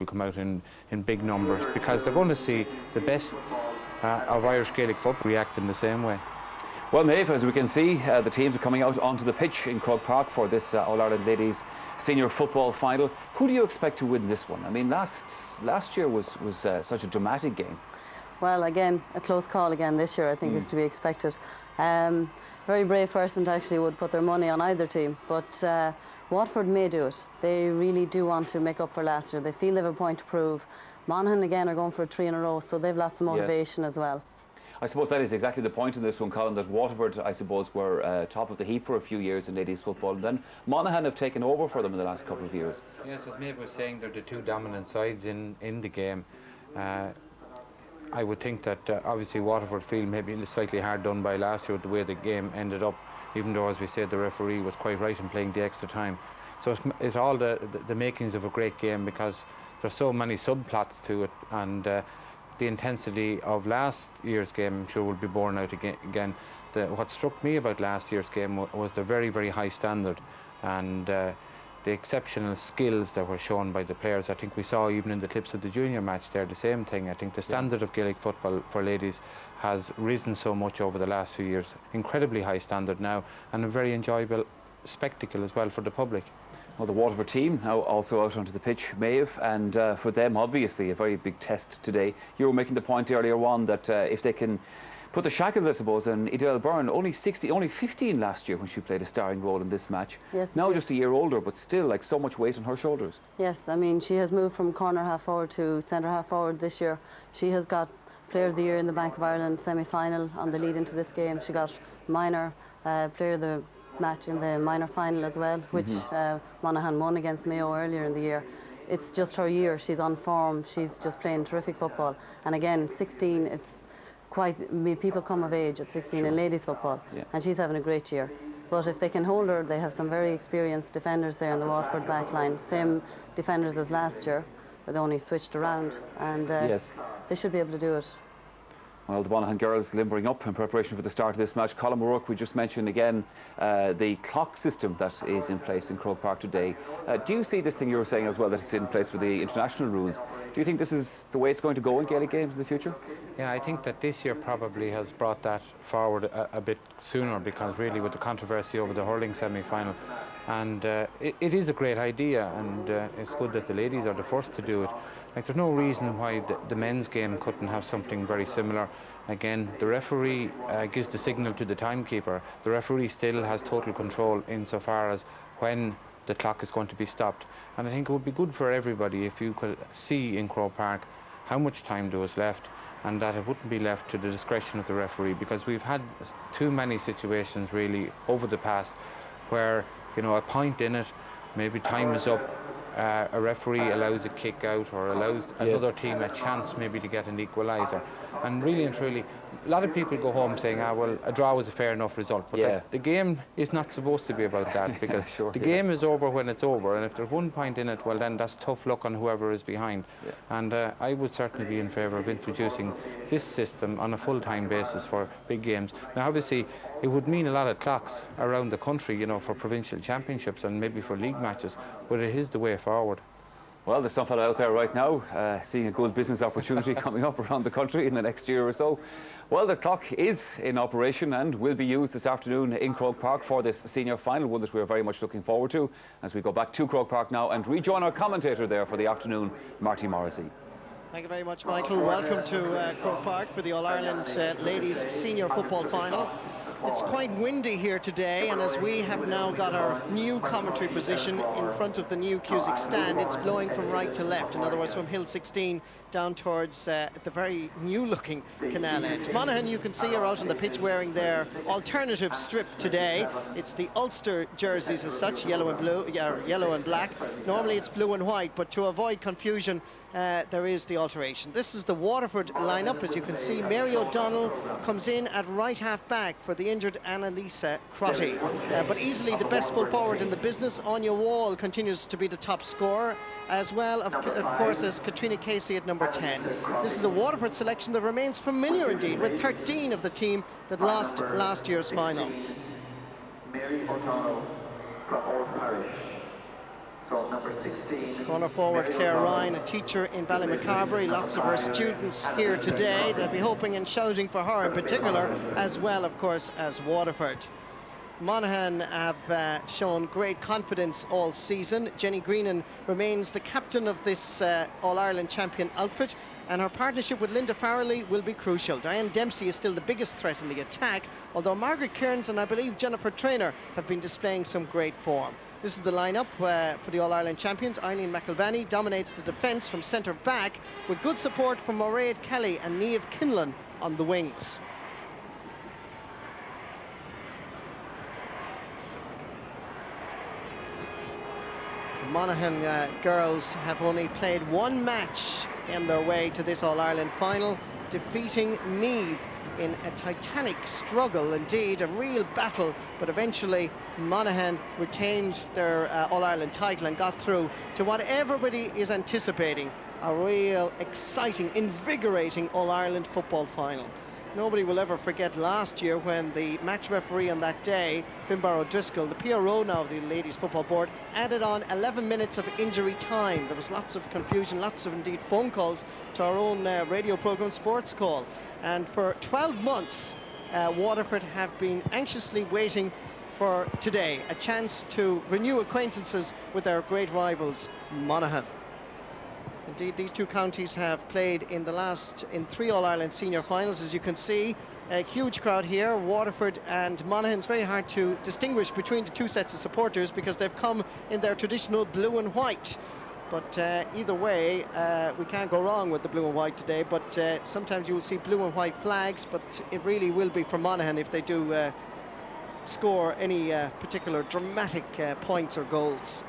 will come out in big numbers, because they're going to see the best of Irish Gaelic football react in the same way. Well, Maeve, as we can see, the teams are coming out onto the pitch in Croke Park for this All-Ireland Ladies Senior Football Final. Who do you expect to win this one? I mean, last year was such a dramatic game. Well, again, a close call again this year, I think, is to be expected. Very brave person actually would put their money on either team, but Waterford may do it. They really do want to make up for last year. They feel they have a point to prove. Monaghan, again, are going for 3 in a row, so they've lots of motivation as well. I suppose that is exactly the point in this one, Colin, that Waterford, I suppose, were top of the heap for a few years in ladies football, and then Monaghan have taken over for them in the last couple of years. Yes, as Maeve was saying, they're the two dominant sides in the game. I would think that obviously Waterford feel maybe slightly hard done by last year with the way the game ended up, even though, as we said, the referee was quite right in playing the extra time. So it's all the makings of a great game, because there's so many subplots to it, and the intensity of last year's game, I'm sure, will be borne out again. What struck me about last year's game was the very, very high standard, and the exceptional skills that were shown by the players. I think we saw even in the clips of the junior match there the same thing. I think the standard of Gaelic football for ladies has risen so much over the last few years. Incredibly high standard now, and a very enjoyable spectacle as well for the public. Well, the Waterford team now also out onto the pitch, Maeve, and for them obviously a very big test today. You were making the point earlier on that if they can put the shackles, I suppose, and Idel Byrne, only 15 last year when she played a starring role in this match. Yes, now just a year older, but still like so much weight on her shoulders. Yes, I mean, she has moved from corner half forward to centre half forward this year. She has got Player of the Year in the Bank of Ireland semi-final on the lead into this game. She got minor Player of the Match in the minor final as well, which Monaghan won against Mayo earlier in the year. It's just her year. She's on form. She's just playing terrific football. And again, 16, it's quite, I mean, people come of age at 16 in ladies football, and she's having a great year. But if they can hold her, they have some very experienced defenders there in the Waterford back line, same defenders as last year, but they only switched around, and they should be able to do it. Well, the Monaghan girls limbering up in preparation for the start of this match. Colin O'Rourke, we just mentioned again the clock system that is in place in Croke Park today. Do you see this thing you were saying as well, that it's in place for the international rules? Do you think this is the way it's going to go in Gaelic games in the future? Yeah, I think that this year probably has brought that forward a bit sooner, because really with the controversy over the hurling semi-final, and it is a great idea, and it's good that the ladies are the first to do it. Like, there's no reason why the men's game couldn't have something very similar. Again, the referee gives the signal to the timekeeper. The referee still has total control insofar as when the clock is going to be stopped. And I think it would be good for everybody if you could see in Croke Park how much time there was left, and that it wouldn't be left to the discretion of the referee, because we've had too many situations really over the past where, you know, a point in it, maybe time is up, a referee allows a kick out or allows another team a chance maybe to get an equaliser. And really and truly, a lot of people go home saying, well, a draw was a fair enough result. But the game is not supposed to be about that, because the game is over when it's over, and if there's 1 point in it, well, then that's tough luck on whoever is behind. And I would certainly be in favour of introducing this system on a full-time basis for big games. Now, obviously, it would mean a lot of clocks around the country, you know, for provincial championships and maybe for league matches, but it is the way forward. Well, there's some fella out there right now seeing a good business opportunity coming up around the country in the next year or so. Well, the clock is in operation and will be used this afternoon in Croke Park for this senior final, one that we're very much looking forward to, as we go back to Croke Park now and rejoin our commentator there for the afternoon, Marty Morrissey. Thank you very much, Michael. Welcome to Croke Park for the All-Ireland Ladies Senior Football Final. It's quite windy here today, and as we have now got our new commentary position in front of the new Cusick stand, it's blowing from right to left, in other words from Hill 16 down towards the very new-looking canal end. Monaghan, you can see, are out on the pitch wearing their alternative strip today. It's the Ulster jerseys as such, yellow and blue, yellow and black. Normally it's blue and white, but to avoid confusion, there is the alteration. This is the Waterford lineup. As you can see, Mary O'Donnell comes in at right half back for the injured Annalisa Crotty. But easily the best full forward in the business. Anya Wall continues to be the top scorer, as well, of course, as Katrina Casey at number 10. This is a Waterford selection that remains familiar indeed, with 13 of the team that lost last year's final. Mary O'Donnell from Old Parish. Corner forward Claire Ryan, a teacher in Ballymacarbery. Lots of her students here today. They'll be hoping and shouting for her in particular, as well, of course, as Waterford. Monaghan have shown great confidence all season. Jenny Greenan remains the captain of this All-Ireland champion outfit, and her partnership with Linda Farrelly will be crucial. Diane Dempsey is still the biggest threat in the attack, although Margaret Kearns and I believe Jennifer Traynor have been displaying some great form. This is the lineup for the All-Ireland champions. Eileen McElvanny dominates the defence from centre back, with good support from Mairead Kelly and Niamh Kinlan on the wings. Monaghan girls have only played one match in their way to this All-Ireland final, defeating Meath in a titanic struggle, indeed, a real battle, but eventually Monaghan retained their All-Ireland title and got through to what everybody is anticipating, a real exciting, invigorating All-Ireland football final. Nobody will ever forget last year when the match referee on that day, Finbar O'Driscoll, the PRO now of the Ladies Football Board, added on 11 minutes of injury time. There was lots of confusion, lots of indeed phone calls to our own radio programme Sports Call. And for 12 months, Waterford have been anxiously waiting for today, a chance to renew acquaintances with their great rivals, Monaghan. Indeed, these two counties have played in 3 All-Ireland senior finals, as you can see. A huge crowd here. Waterford and Monaghan. It's very hard to distinguish between the two sets of supporters because they've come in their traditional blue and white. But either way, we can't go wrong with the blue and white today. But sometimes you will see blue and white flags, but it really will be for Monaghan if they do score any particular dramatic points or goals.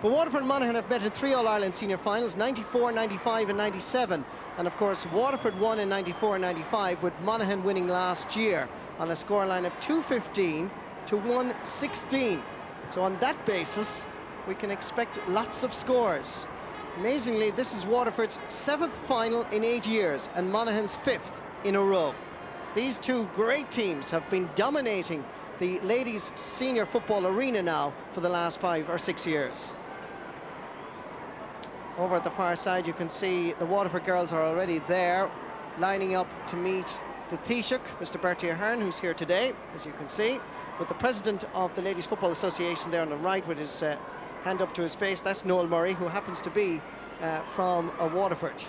But Waterford and Monaghan have met in 3 All-Ireland senior finals, 94, 95 and 97. And of course, Waterford won in 94 and 95, with Monaghan winning last year on a scoreline of 215 to 116. So on that basis, we can expect lots of scores. Amazingly, this is Waterford's 7th final in 8 years and Monaghan's 5th in a row. These two great teams have been dominating the ladies' senior football arena now for the last 5 or 6 years. Over at the far side, you can see the Waterford girls are already there, lining up to meet the Taoiseach, Mr. Bertie Ahern, who's here today, as you can see, with the president of the Ladies Football Association there on the right with his hand up to his face. That's Noel Murray, who happens to be from Waterford.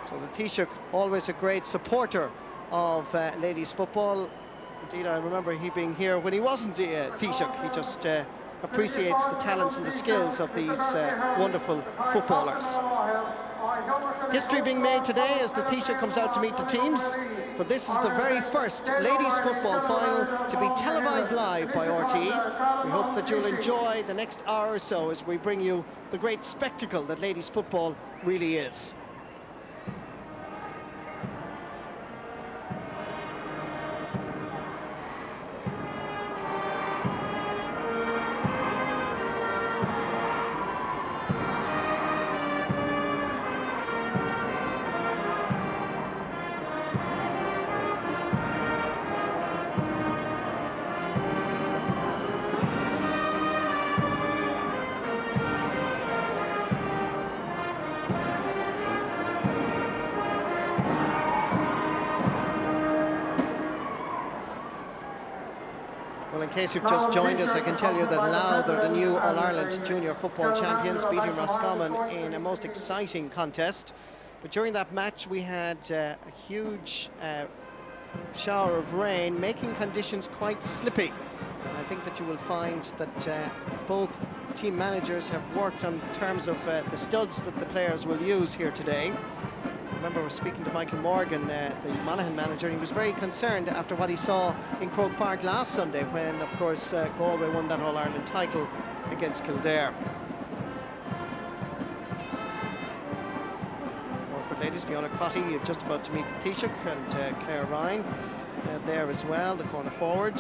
So the Taoiseach, always a great supporter of ladies football. Indeed, I remember he being here when he wasn't Taoiseach. He just appreciates the talents and the skills of these wonderful footballers. History being made today as the Taoiseach comes out to meet the teams, but this is the very first ladies football final to be televised live by RTE. We hope that you'll enjoy the next hour or so as we bring you the great spectacle that ladies football really is. In case you've just joined us, I can tell you that Louth are the new All-Ireland Junior Football Champions, beating Roscommon in a most exciting contest. But during that match we had a huge shower of rain, making conditions quite slippy. And I think that you will find that both team managers have worked on terms of the studs that the players will use here today. I remember I was speaking to Michael Morgan, the Monaghan manager, and he was very concerned after what he saw in Croke Park last Sunday when, of course, Galway won that All-Ireland title against Kildare. Waterford ladies, Fiona Cotty just about to meet the Taoiseach, and Claire Ryan there as well, the corner forward,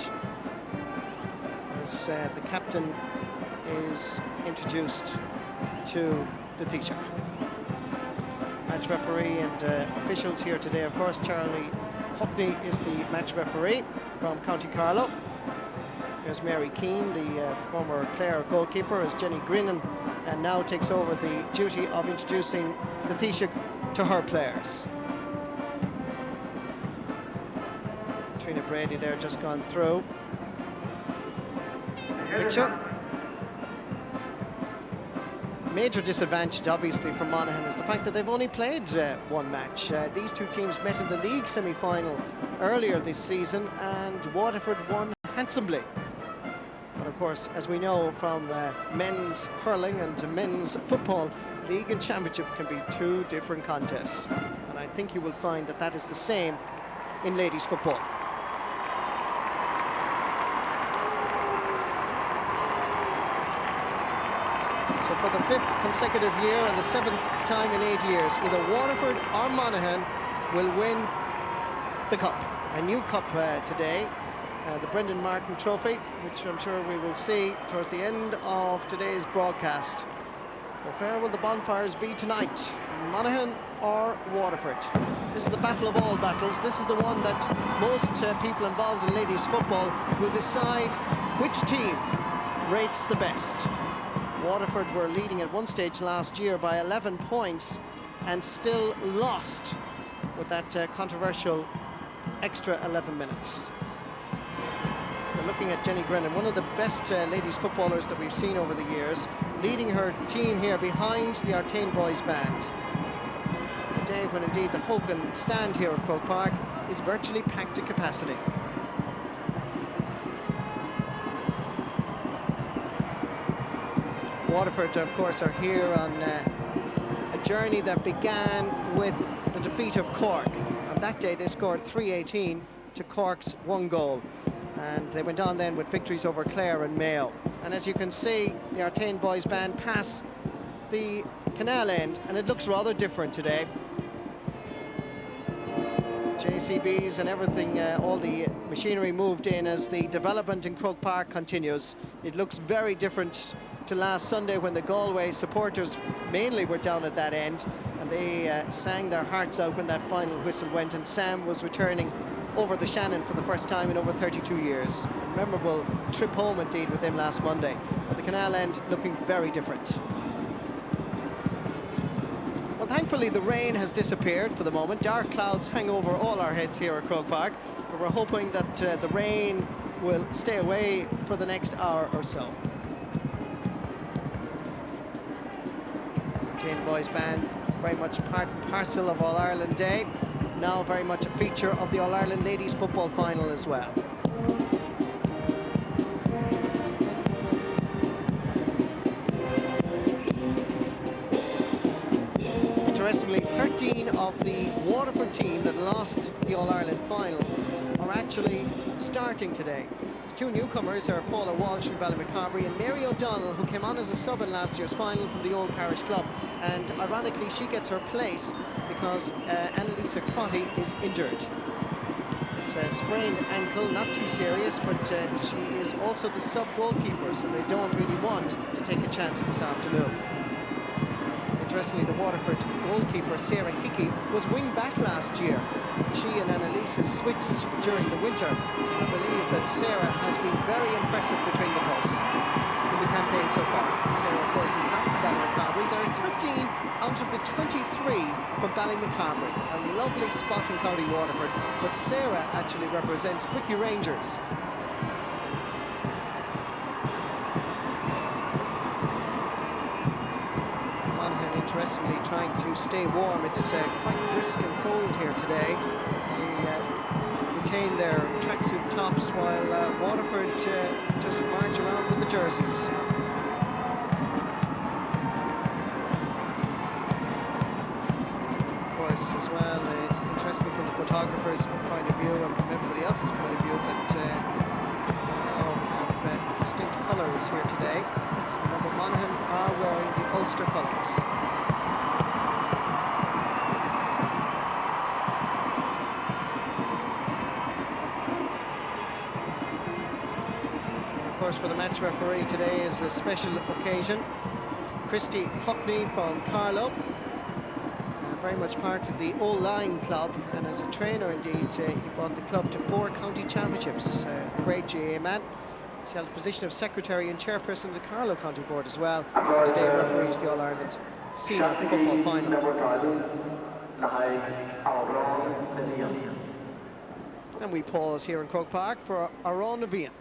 as the captain is introduced to the Taoiseach. Match referee and officials here today, of course. Charlie Hockney is the match referee from County Carlow. There's Mary Keane, the former Clare goalkeeper, as Jenny Grinnan and now takes over the duty of introducing the Taoiseach to her players. Trina Brady there just gone through. Picture. Major disadvantage obviously for Monaghan is the fact that they've only played one match. These two teams met in the league semi-final earlier this season and Waterford won handsomely. But of course, as we know from men's hurling and men's football, league and championship can be two different contests. And I think you will find that that is the same in ladies football. So for the 5th consecutive year and the 7th time in 8 years, either Waterford or Monaghan will win the cup. A new cup today, the Brendan Martin Trophy, which I'm sure we will see towards the end of today's broadcast. So where will the bonfires be tonight? Monaghan or Waterford? This is the battle of all battles. This is the one that most people involved in ladies football will decide which team rates the best. Waterford were leading at one stage last year by 11 points and still lost with that controversial extra 11 minutes. We're looking at Jenny Grennan, one of the best ladies footballers that we've seen over the years, leading her team here behind the Artane Boys Band. A day when indeed the Hogan stand here at Croke Park is virtually packed to capacity. Waterford, of course, are here on a journey that began with the defeat of Cork. On that day, they scored 3-18 to Cork's 1 goal. And they went on then with victories over Clare and Mayo. And as you can see, the Artane Boys Band pass the canal end, and it looks rather different today. JCBs and everything, all the machinery moved in as the development in Croke Park continues. It looks very different to last Sunday when the Galway supporters mainly were down at that end and they sang their hearts out when that final whistle went, and Sam was returning over the Shannon for the first time in over 32 years. A memorable trip home indeed with them last Monday, but the canal end looking very different. Well, thankfully the rain has disappeared for the moment. Dark clouds hang over all our heads here at Croke Park, but we're hoping that the rain will stay away for the next hour or so. Boys Band, very much part and parcel of All-Ireland Day, now very much a feature of the All-Ireland Ladies Football Final as well. Interestingly, 13 of the Waterford team that lost the All-Ireland Final are actually starting today. Two newcomers are Paula Walsh from Ballymacarbery and Mary O'Donnell, who came on as a sub in last year's final from the Old Parish Club. And ironically, she gets her place because Annalisa Crotty is injured. It's a sprained ankle, not too serious, but she is also the sub goalkeeper, so they don't really want to take a chance this afternoon. Interestingly, the Waterford goalkeeper, Sarah Hickey, was wing back last year. She and Annalisa switched during the winter. I believe that Sarah has been very impressive between the posts in the campaign so far. Sarah, of course, is not from Ballymacarbery. There are 13 out of the 23 from Ballymacarbery. A lovely spot in County Waterford, but Sarah actually represents Bricky Rangers. Interestingly, trying to stay warm. It's quite brisk and cold here today. They retain their tracksuit tops while Waterford just march around with the jerseys. Of course, as well, interesting from the photographer's point of view and from everybody else's point of view that now have distinct colours here today. Remember, Monaghan are wearing the Ulster colours. Of course, for the match referee today is a special occasion. Christy Huckney from Carlow, very much part of the Old Line club, and as a trainer indeed he brought the club to 4 county championships. A great GAA man, He's held the position of secretary and chairperson of the Carlow County Board as well. And today referees the All-Ireland Senior Football Final. And we pause here in Croke Park for Aron Nabian.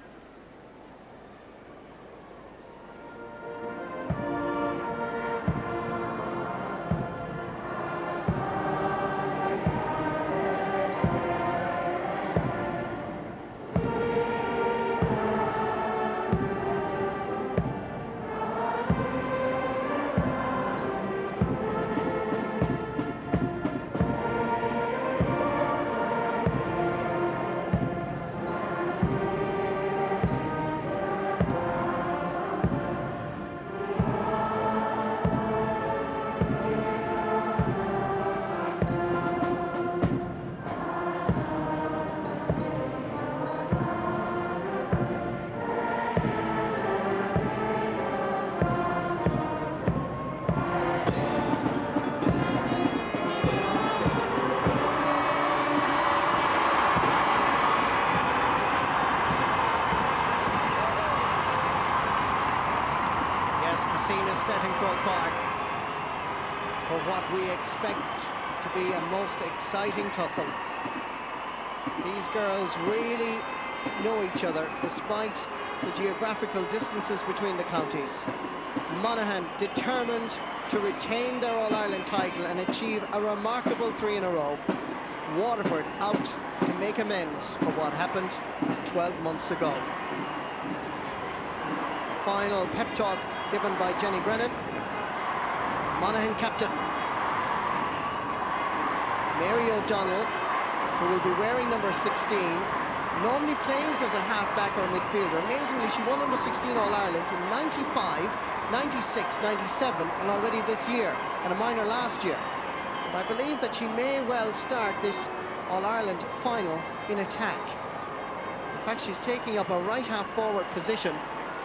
Set in Croke Park for what we expect to be a most exciting tussle. These girls really know each other despite the geographical distances between the counties. Monaghan determined to retain their All-Ireland title and achieve a remarkable 3 in a row. Waterford out to make amends for what happened 12 months ago. Final pep talk given by Jenny Brennan, Monaghan captain. Mary O'Donnell, who will be wearing number 16, normally plays as a half-back or midfielder. Amazingly, she won under 16 All-Irelands in 95, 96, 97, and already this year, and a minor last year. And I believe that she may well start this All-Ireland final in attack. In fact, she's taking up a right half-forward position.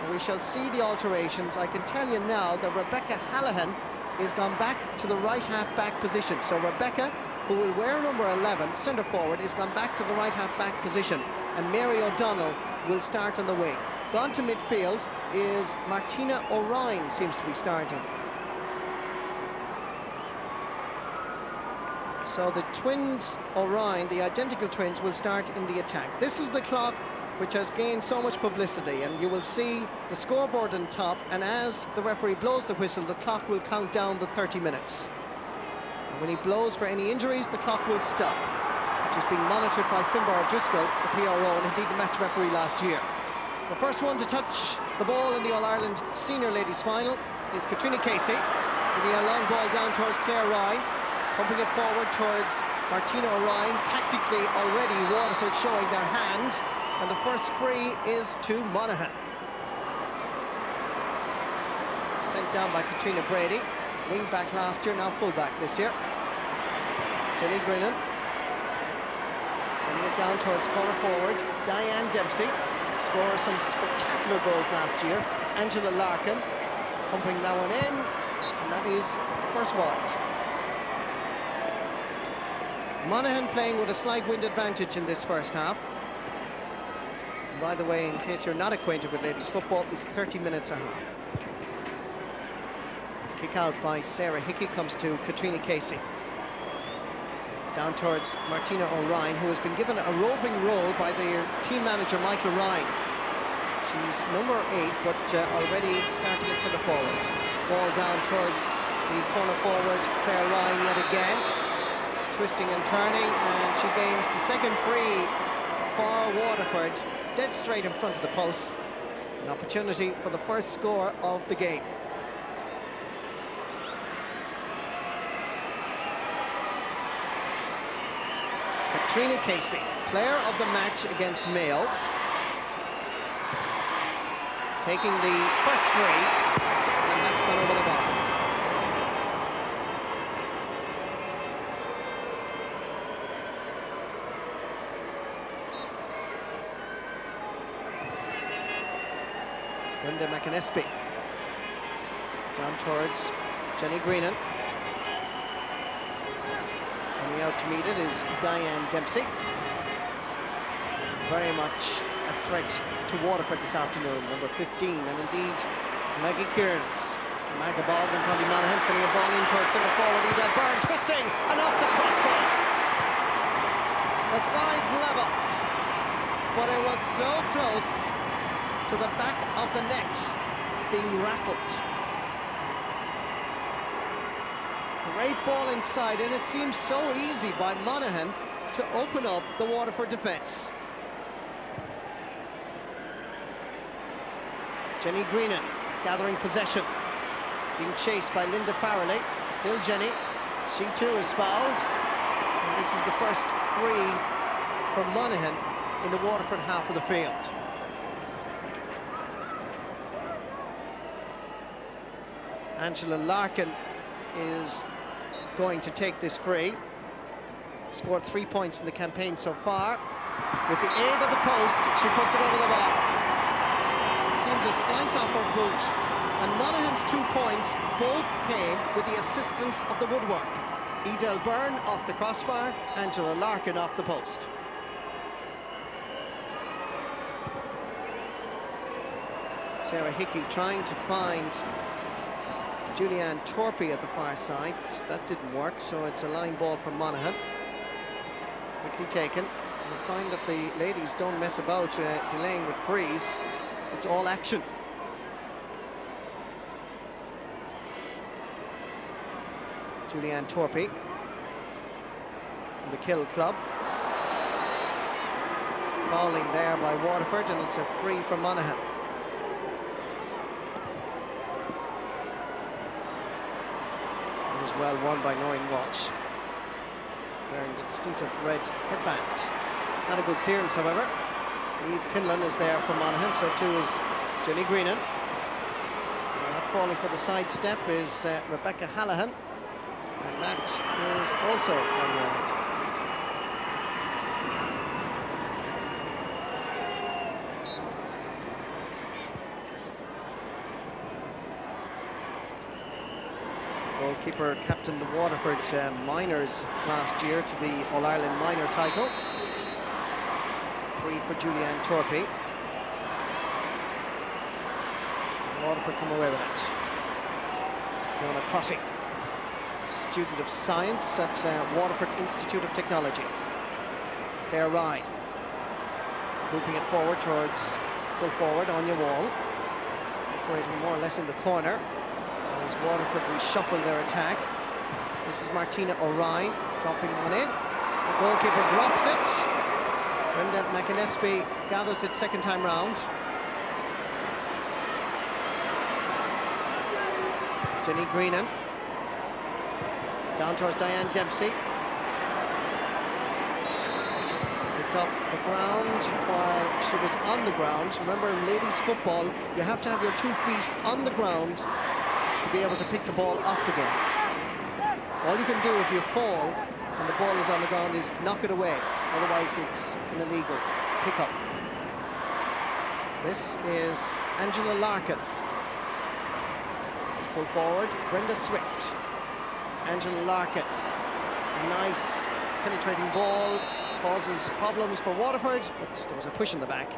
We shall see the alterations. I can tell you now that Rebecca Hallahan is gone back to the right half-back position. So Rebecca, who will wear number 11, centre forward, is gone back to the right half-back position. And Mary O'Donnell will start on the wing. Gone to midfield is Martina O'Ryan, seems to be starting. So the twins O'Ryan, the identical twins, will start in the attack. This is the clock which has gained so much publicity, and you will see the scoreboard on top, and as the referee blows the whistle, the clock will count down the 30 minutes. And when he blows for any injuries, the clock will stop, which is being monitored by Finbar O'Driscoll, the PRO, and indeed the match referee last year. The first one to touch the ball in the All-Ireland Senior Ladies Final is Katrina Casey, giving a long ball down towards Claire Ryan, pumping it forward towards Martina O'Ryan. Tactically already Waterford showing their hand, and the first free is to Monaghan. Sent down by Katrina Brady, wing back last year, now full back this year. Jenny Grinnan sending it down towards corner forward. Diane Dempsey scored some spectacular goals last year. Angela Larkin pumping that one in, and that is first wide. Monaghan playing with a slight wind advantage in this first half. By the way, in case you're not acquainted with ladies football, it's 30 minutes a half. Kick out by Sarah Hickey comes to Katrina Casey. Down towards Martina O'Ryan, who has been given a roving role by their team manager Michael Ryan. She's number 8, but already starting at centre forward. Ball down towards the corner forward, Claire Ryan yet again. Twisting and turning, and she gains the second free for Waterford, dead straight in front of the posts. An opportunity for the first score of the game. Katrina Casey, player of the match against Mayo, taking the first free, and that's gone over the bar. Linda McInnesby down towards Jenny Greenan. Coming out to meet it is Diane Dempsey. Very much a threat to Waterford this afternoon, number 15, and indeed Maggie Kearns. Maggie Baldwin, Condy Monaghan sending a ball in towards centre forward, Edel Byrne twisting and off the crossbar. The sides level, but it was so close to the back of the net being rattled. Great ball inside, and it seems so easy by Monaghan to open up the Waterford defence. Jenny Greenan gathering possession, being chased by Linda Farrelly. Still Jenny, she too is fouled, and this is the first free for Monaghan in the Waterford half of the field. Angela Larkin is going to take this free. Scored 3 points in the campaign so far. With the aid of the post, she puts it over the bar. It seems a slice off her boot, and Monaghan's 2 points both came with the assistance of the woodwork. Edel Byrne off the crossbar, Angela Larkin off the post. Sarah Hickey trying to find Julianne Torpey at the far side. That didn't work, so it's a line ball from Monaghan. Quickly taken. You'll find that the ladies don't mess about delaying with frees. It's all action. Julianne Torpey from the Kill Club. Fouling there by Waterford, and it's a free for Monaghan. It was well won by Noreen Walsh, wearing the distinctive red headband. Not a good clearance, however. Eve Kinlan is there for Monaghan, so too is Jenny Greenan. Not falling for the sidestep is Rebecca Hallahan, and that is also unwide. Goalkeeper captained the Waterford minors last year to the All-Ireland minor title. Free for Julianne Torpey. Waterford come away with it. Fiona Crotty, student of science at Waterford Institute of Technology. Claire Rye, looping it forward towards full forward, Anya Wall, operating more or less in the corner. As Waterford reshuffle their attack. This is Martina O'Ryan dropping one in. The goalkeeper drops it. Brenda McInespy gathers it second time round. Jenny Greenan down towards Diane Dempsey. Picked up the ground while she was on the ground. Remember, in ladies football, you have to have your 2 feet on the ground to be able to pick the ball off the ground. All you can do if you fall and the ball is on the ground is knock it away. Otherwise it's an illegal pickup. This is Angela Larkin. Full forward, Brenda Swift. Angela Larkin. A nice penetrating ball. Causes problems for Waterford, but there was a push in the back.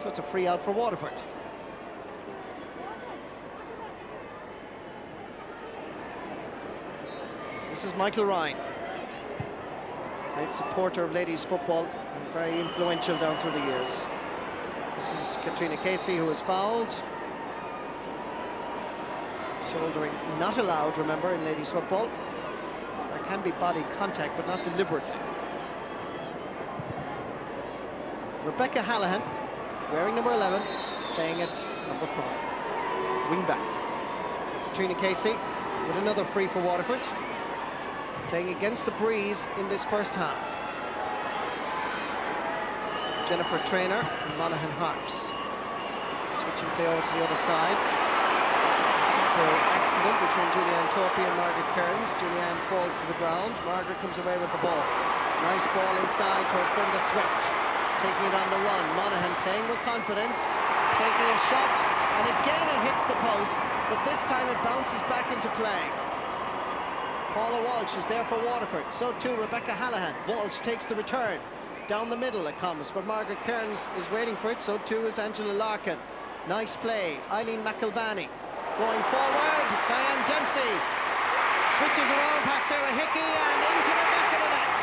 So it's a free out for Waterford. This is Michael Ryan, great supporter of ladies football and very influential down through the years. This is Katrina Casey, who is fouled. Shouldering not allowed, remember, in ladies football. There can be body contact, but not deliberately. Rebecca Hallahan, wearing number 11, playing at number 5, wing back. Katrina Casey with another free for Waterford, playing against the breeze in this first half. Jennifer Traynor and Monaghan Harps. Switching play over to the other side. A simple accident between Julianne Torpey and Margaret Kearns. Julianne falls to the ground. Margaret comes away with the ball. Nice ball inside towards Brenda Swift. Taking it on the run. Monaghan playing with confidence. Taking a shot. And again it hits the post. But this time it bounces back into play. Paula Walsh is there for Waterford, so too Rebecca Hallahan. Walsh takes the return. Down the middle it comes, but Margaret Kearns is waiting for it, so too is Angela Larkin. Nice play, Eileen McElvany. Going forward, Diane Dempsey. Switches around past Sarah Hickey and into the back of the net.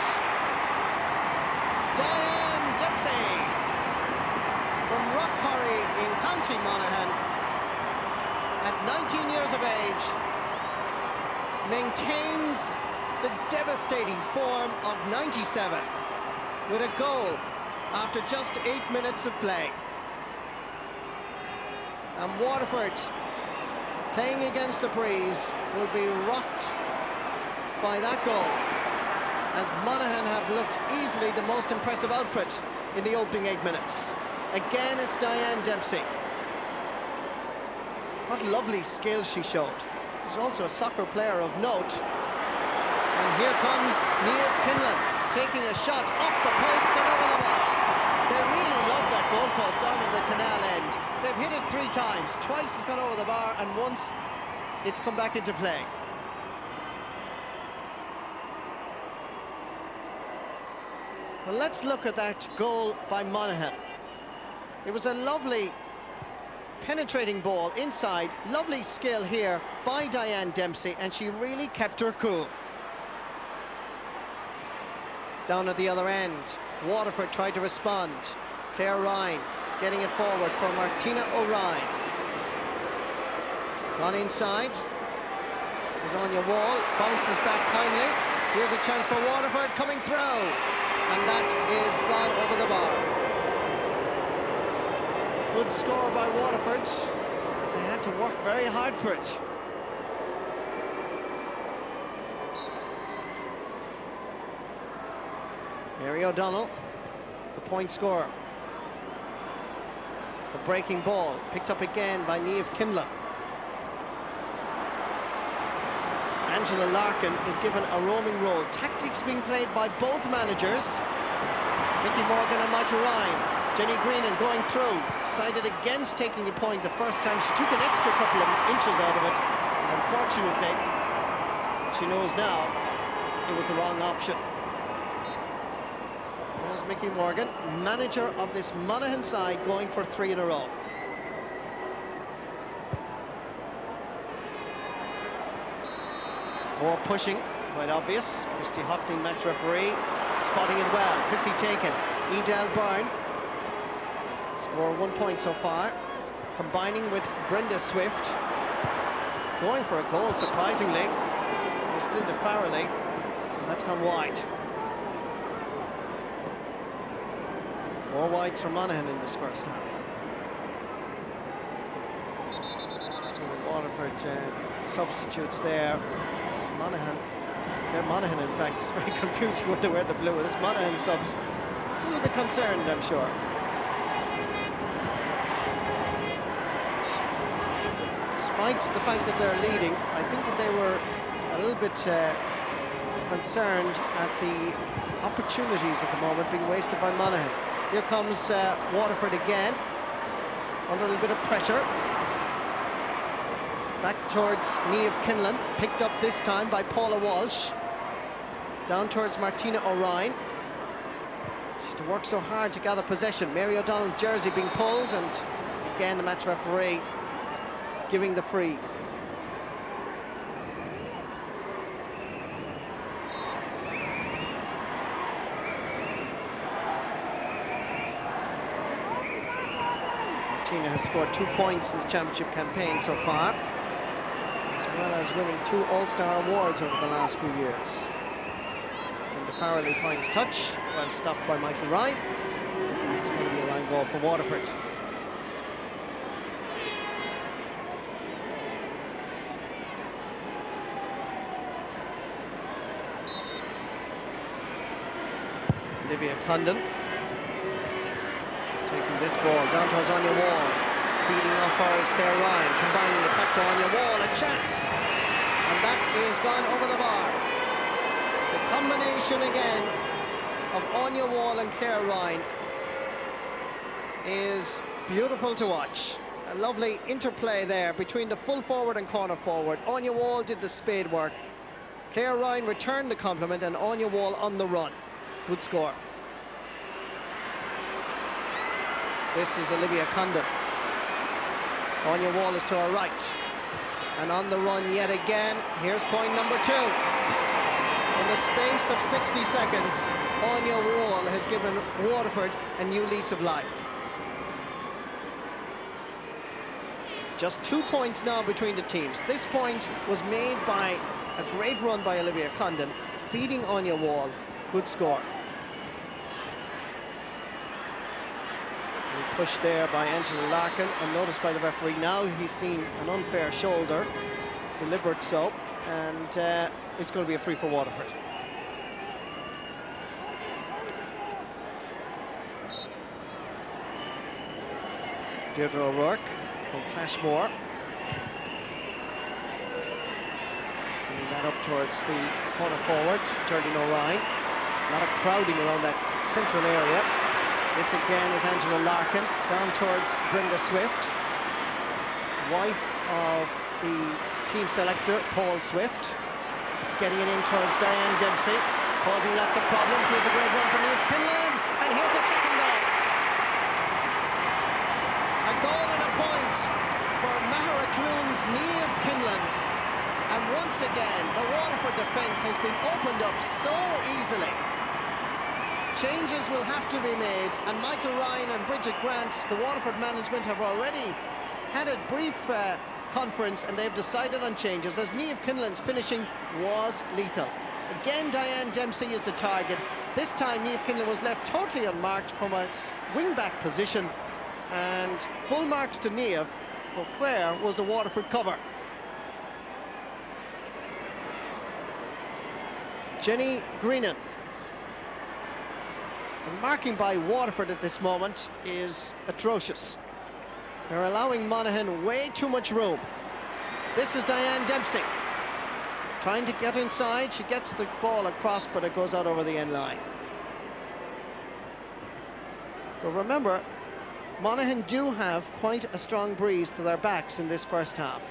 Diane Dempsey from Rockcorry in County Monaghan, at 19 years of age, maintains the devastating form of 97 with a goal after just 8 minutes of play. And Waterford, playing against the breeze, will be rocked by that goal, as Monaghan have looked easily the most impressive outfit in the opening 8 minutes. Again, it's Diane Dempsey. What lovely skill she showed. She's also a soccer player of note. And here comes Niamh Kinlan, taking a shot off the post and over the bar. They really love that goalpost down in the canal end. They've hit it 3 times. Twice it's gone over the bar, and once it's come back into play. Well, let's look at that goal by Monaghan. It was a lovely penetrating ball inside, lovely skill here by Diane Dempsey, and she really kept her cool. Down at the other end, Waterford tried to respond. Claire Ryan getting it forward for Martina O'Ryan. Gone inside. Is Anya Wall, bounces back kindly. Here's a chance for Waterford coming through, and that is gone over the bar. Good score by Waterford. They had to work very hard for it. Mary O'Donnell, the point scorer. The breaking ball, picked up again by Niamh Kinlan. Angela Larkin is given a roaming role. Tactics being played by both managers. Mickey Morgan and Michael Ryan. Jenny Greenan going through, decided against taking a point the first time. She took an extra couple of inches out of it, and unfortunately she knows now it was the wrong option. There's Mickey Morgan, manager of this Monaghan side, going for 3 in a row. More pushing, quite obvious. Christy Hockney, match referee, spotting it well, quickly taken. Edel Byrne, score 1 point so far, combining with Brenda Swift, going for a goal surprisingly. There's Linda Farrelly, and that's gone wide. 4 wides for Monaghan in this first half. Waterford substitutes there. Monaghan in fact is very confused when they wear the blue. This Monaghan subs a little bit concerned, I'm sure. Despite the fact that they're leading, I think that they were a little bit concerned at the opportunities at the moment being wasted by Monaghan. Here comes Waterford again, under a little bit of pressure. Back towards Niamh Kinlan, picked up this time by Paula Walsh. Down towards Martina O'Ryan. She had to work so hard to gather possession. Mary O'Donnell's jersey being pulled, and again the match referee giving the free. Martina has scored 2 points in the championship campaign so far, as well as winning 2 All-Star awards over the last few years. Linda Farrelly finds touch, well stopped by Michael Ryan. It's going to be a line ball for Waterford. Olivia Condon taking this ball down towards Anya Wall, feeding off her is Claire Ryan, combining it back to Anya Wall, a chance, and that is gone over the bar. The combination again of Anya Wall and Claire Ryan is beautiful to watch. A lovely interplay there between the full forward and corner forward. Anya Wall did the spade work, Claire Ryan returned the compliment, and Anya Wall on the run. Good score. This is Olivia Condon. Anya Wall is to her right. And on the run yet again. Here's point number 2. In the space of 60 seconds, Anya Wall has given Waterford a new lease of life. Just 2 points now between the teams. This point was made by a great run by Olivia Condon, feeding Anya Wall. Good score. Pushed there by Angela Larkin, and noticed by the referee now he's seen an unfair shoulder, deliberate so, and it's going to be a free for Waterford. Deirdre O'Rourke from Clashmore. Bringing that up towards the corner forward, Geraldine O'Ryan. A lot of crowding around that central area. This again is Angela Larkin, down towards Brenda Swift, wife of the team selector, Paul Swift. Getting it in towards Diane Dempsey, causing lots of problems. Here's a great run for Niamh Kinlan, and here's a second goal. A goal and a point for Maharakloon's Niamh Kinlan. And once again, the Waterford defence has been opened up so easily. Changes will have to be made, and Michael Ryan and Bridget Grant, the Waterford management, have already had a brief conference, and they've decided on changes, as Niamh Kinlan's finishing was lethal. Again, Diane Dempsey is the target. This time Niamh Kinlan was left totally unmarked from a wing-back position, and full marks to Niamh, but where was the Waterford cover? Jenny Greenan. The marking by Waterford at this moment is atrocious. They're allowing Monaghan way too much room. This is Diane Dempsey trying to get inside. She gets the ball across, but it goes out over the end line. But remember, Monaghan do have quite a strong breeze to their backs in this first half.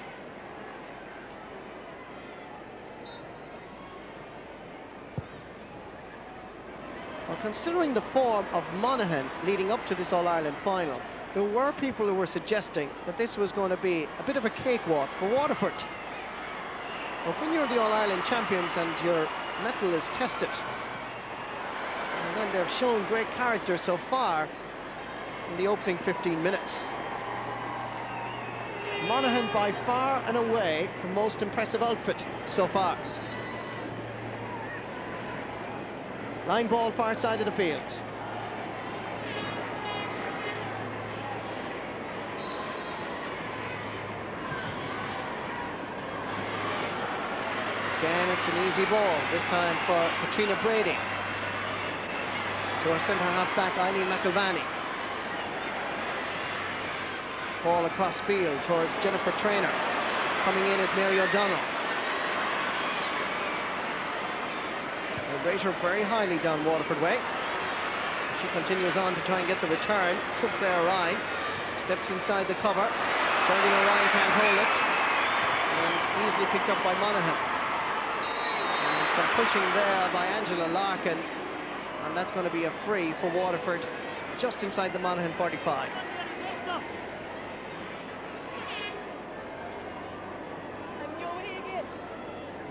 Well, considering the form of Monaghan leading up to this All-Ireland final, there were people who were suggesting that this was going to be a bit of a cakewalk for Waterford. But when you're the All-Ireland champions and your mettle is tested, and then they've shown great character so far in the opening 15 minutes. Monaghan by far and away the most impressive outfit so far. Line ball far side of the field. Again, it's an easy ball, this time for Katrina Brady. To our centre half back, Eileen McIlvany. Ball across field towards Jennifer Traynor. Coming in is Mary O'Donnell. They rate her very highly down Waterford way. She continues on to try and get the return to Claire Ryan. Steps inside the cover. Geraldine O'Ryan can't hold it. And easily picked up by Monaghan. And some pushing there by Angela Larkin. And that's going to be a free for Waterford just inside the Monaghan 45.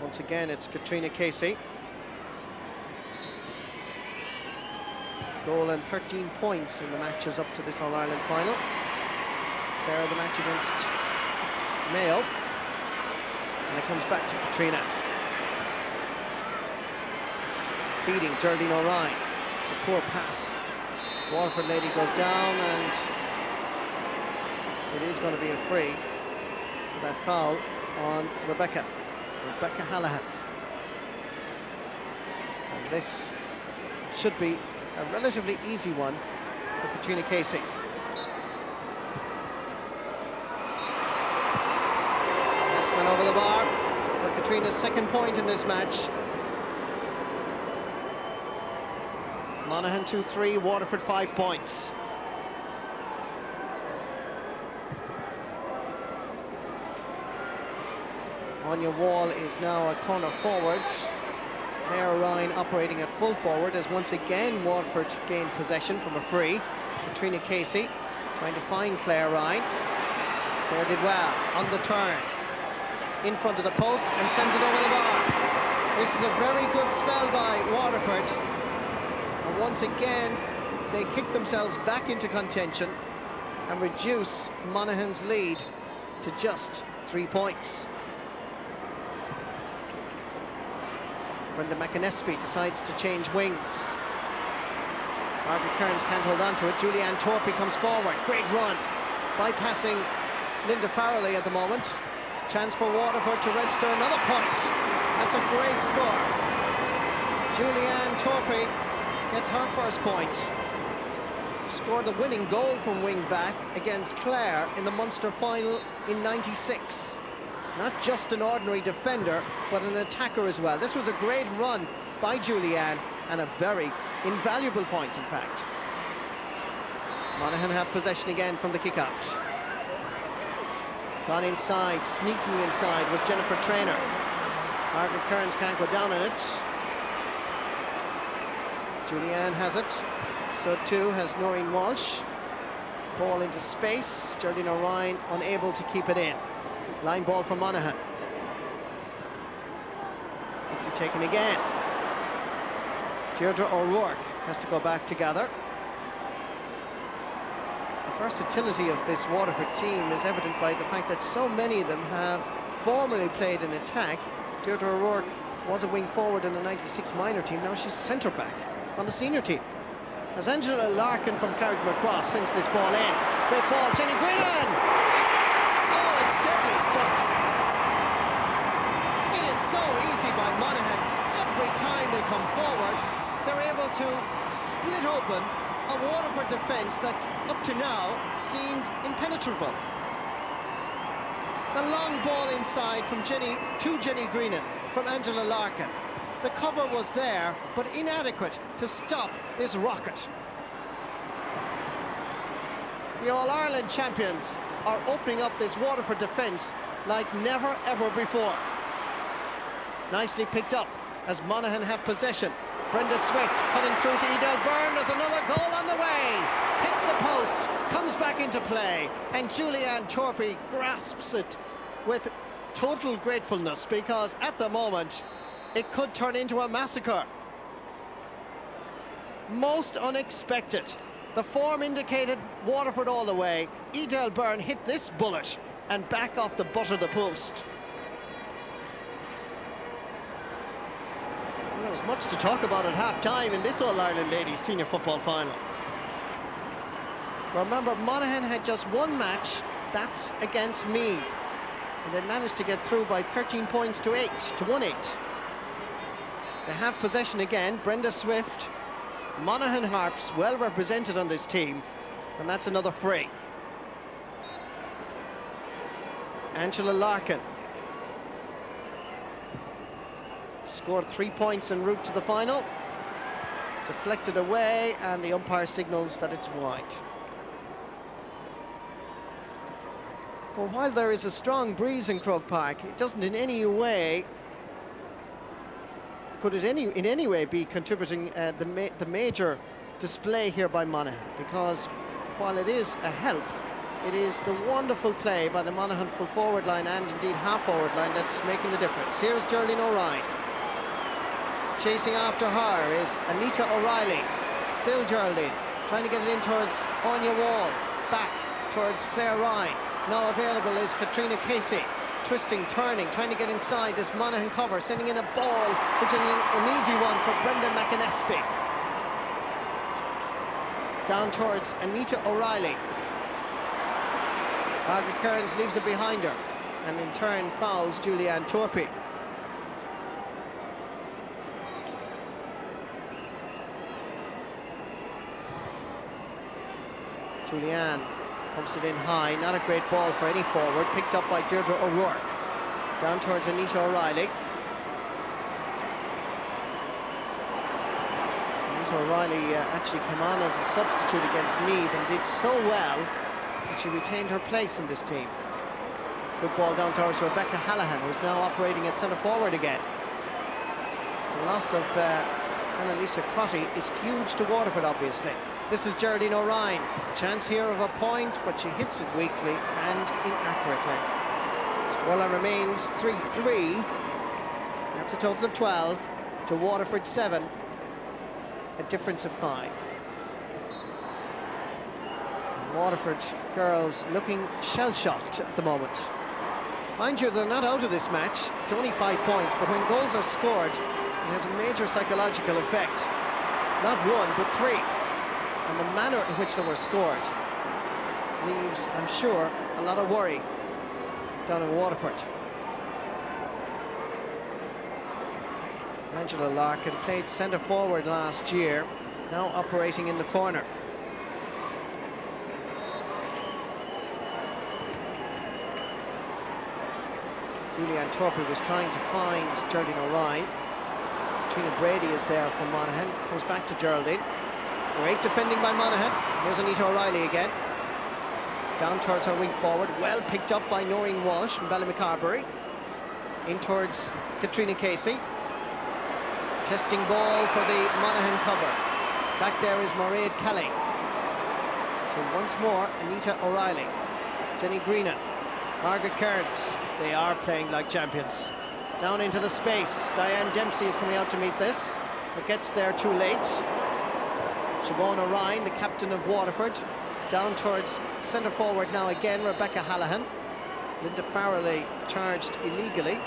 Once again, it's Katrina Casey. Goal and 13 points in the matches up to this All-Ireland final. There, the match against Mayo. And it comes back to Katrina. Feeding Geraldine O'Ryan. It's a poor pass. Waterford lady goes down, and it is going to be a free for that foul on Rebecca Hallahan. And this should be a relatively easy one for Katrina Casey. That's gone over the bar for Katrina's second point in this match. Monaghan 2-3, Waterford 5 points. Anya Wall is now a corner forward. Claire Ryan operating at full forward as once again Waterford gained possession from a free. Katrina Casey Trying to find Claire Ryan. Claire did well on the turn. In front of the post and sends it over the bar. This is a very good spell by Waterford. And once again, they kick themselves back into contention and reduce Monaghan's lead to just 3 points. Brenda McAnespie decides to change wings. Margaret Kearns can't hold on to it. Julianne Torpey comes forward. Great run. Bypassing Linda Farrelly at the moment. Chance for Waterford to register another point. That's a great score. Julianne Torpey gets her first point. Scored the winning goal from wing back against Clare in the Munster final in '96. Not just an ordinary defender, but an attacker as well. This was a great run by Julianne and a very invaluable point, in fact. Monaghan have possession again from the kick-out. Gone inside, sneaking inside was Jennifer Traynor. Margaret Kearns can't go down on it. Julianne has it. So too has Noreen Walsh. Ball into space. Geraldine O'Ryan unable to keep it in. Line ball from Monaghan. Quickly taken again. Deirdre O'Rourke has to go back together. The versatility of this Waterford team is evident by the fact that so many of them have formerly played in attack. Deirdre O'Rourke was a wing forward in the '96 minor team. Now she's centre back on the senior team. As Angela Larkin from Carrickmacross sends this ball in. Great ball, Jenny Greenan! Oh, it's deadly stuff. It is so easy by Monaghan. Every time they come forward, they're able to split open a Waterford defence that up to now seemed impenetrable. The long ball inside from Jenny Greenan from Angela Larkin. The cover was there, but inadequate to stop this rocket. The All-Ireland champions are opening up this Waterford defence like never ever before. Nicely picked up as Monaghan have possession. Brenda Swift cutting through to Edel Byrne. There's another goal on the way. Hits the post, comes back into play, and Julianne Torpey grasps it with total gratefulness, because at the moment it could turn into a massacre. Most unexpected. The form indicated Waterford all the way. Edel Byrne hit this bullet and back off the butt of the post. Well, there was much to talk about at half-time in this All-Ireland Ladies Senior Football Final. Remember, Monaghan had just one match, that's against Meath. And they managed to get through by 13 points to 1-8. They have possession again. Brenda Swift, Monaghan Harps, well represented on this team, and that's another free. Angela Larkin scored 3 points en route to the final. Deflected away, and the umpire signals that it's wide. Well, while there is a strong breeze in Croke Park, it doesn't in any way in any way be contributing the major display here by Monaghan, because while it is a help, it is the wonderful play by the Monaghan full forward line and indeed half forward line that's making the difference. Here's Geraldine O'Ryan. Chasing after her is Anita O'Reilly. Still Geraldine, trying to get it in towards Anya Wall. Back towards Claire Ryan. Now available is Katrina Casey. Twisting, turning, trying to get inside this Monaghan cover, sending in a ball, which is an easy one for Brenda McAnespie. Down towards Anita O'Reilly. Margaret Kearns leaves it behind her, and in turn fouls Julianne Torpey. Julianne pumps it in high, not a great ball for any forward, picked up by Deirdre O'Rourke. Down towards Anita O'Reilly. Anita O'Reilly actually came on as a substitute against Meath and did so well that she retained her place in this team. Good ball down towards Rebecca Hallahan, who's now operating at centre forward again. The loss of Annalisa Crotty is huge to Waterford, obviously. This is Geraldine O'Ryan. Chance here of a point, but she hits it weakly and inaccurately. Scoreline remains 3-3. That's a total of 12 to Waterford 7. A difference of 5. Waterford girls looking shell-shocked at the moment. Mind you, they're not out of this match. It's only 5 points, but when goals are scored, it has a major psychological effect. Not 1, but 3. And the manner in which they were scored leaves, I'm sure, a lot of worry down in Waterford. Angela Larkin played centre forward last year, now operating in the corner. Julianne Torpey was trying to find Geraldine O'Ryan. Trina Brady is there for Monaghan, comes back to Geraldine. Great defending by Monaghan. Here's Anita O'Reilly again. Down towards her wing forward, well picked up by Noreen Walsh from Ballymacarbery. In towards Katrina Casey. Testing ball for the Monaghan cover. Back there is Mairead Kelly. To once more, Anita O'Reilly. Jenny Greenan. Margaret Kearns. They are playing like champions. Down into the space. Diane Dempsey is coming out to meet this, but gets there too late. Siobhan O'Ryan, the captain of Waterford. Down towards centre forward now again, Rebecca Hallahan. Linda Farrelly charged illegally.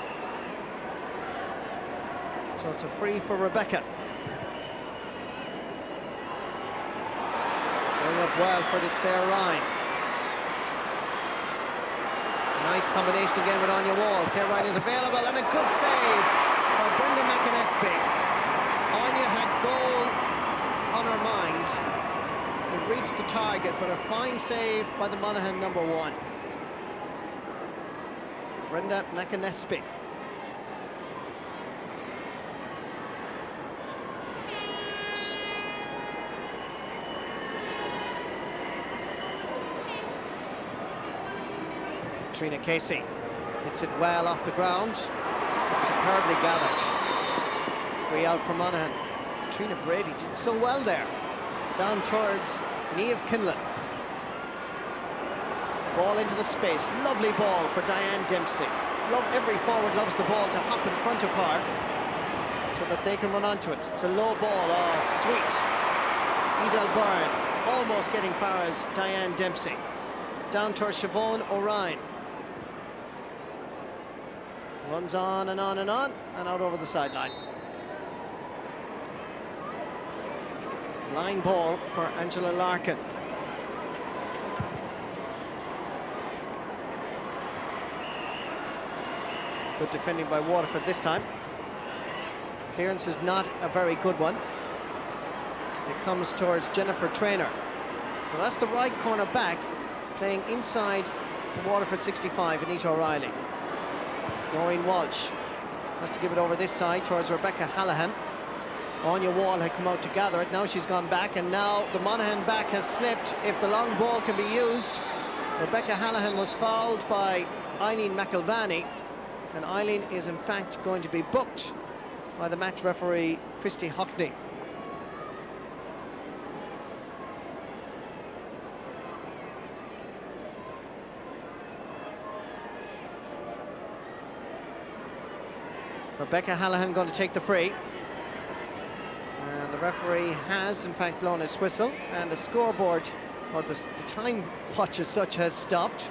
So it's a free for Rebecca. Going up well for this Claire Ryan. Nice combination again with Anya Wall. Claire Ryan is available and a good save by Brenda McAnespy. Anya had goal on her mind. It reached the target, but a fine save by the Monaghan number 1. Brenda McAnespy. Trina Casey hits it well off the ground. It's superbly gathered. Free out for Monaghan. Trina Brady did so well there. Down towards Niamh Kinlan. Ball into the space. Lovely ball for Diane Dempsey. Every forward loves the ball to hop in front of her so that they can run onto it. It's a low ball. Oh, sweet. Edel Byrne almost getting far as Diane Dempsey. Down towards Siobhan O'Ryan. Runs on and on and on, and out over the sideline. Line ball for Angela Larkin. Good defending by Waterford this time. Clearance is not a very good one. It comes towards Jennifer Traynor. Well, that's the right corner back, playing inside the Waterford 65, Anita O'Reilly. Noreen Walsh has to give it over this side towards Rebecca Hallahan. Anya Wall had come out to gather it. Now she's gone back, and now the Monaghan back has slipped. If the long ball can be used, Rebecca Hallahan was fouled by Eileen McElvaney, and Eileen is in fact going to be booked by the match referee Christy Hockney. Rebecca Hallahan going to take the free. And the referee has, in fact, blown his whistle. And the scoreboard, or the time watch as such, has stopped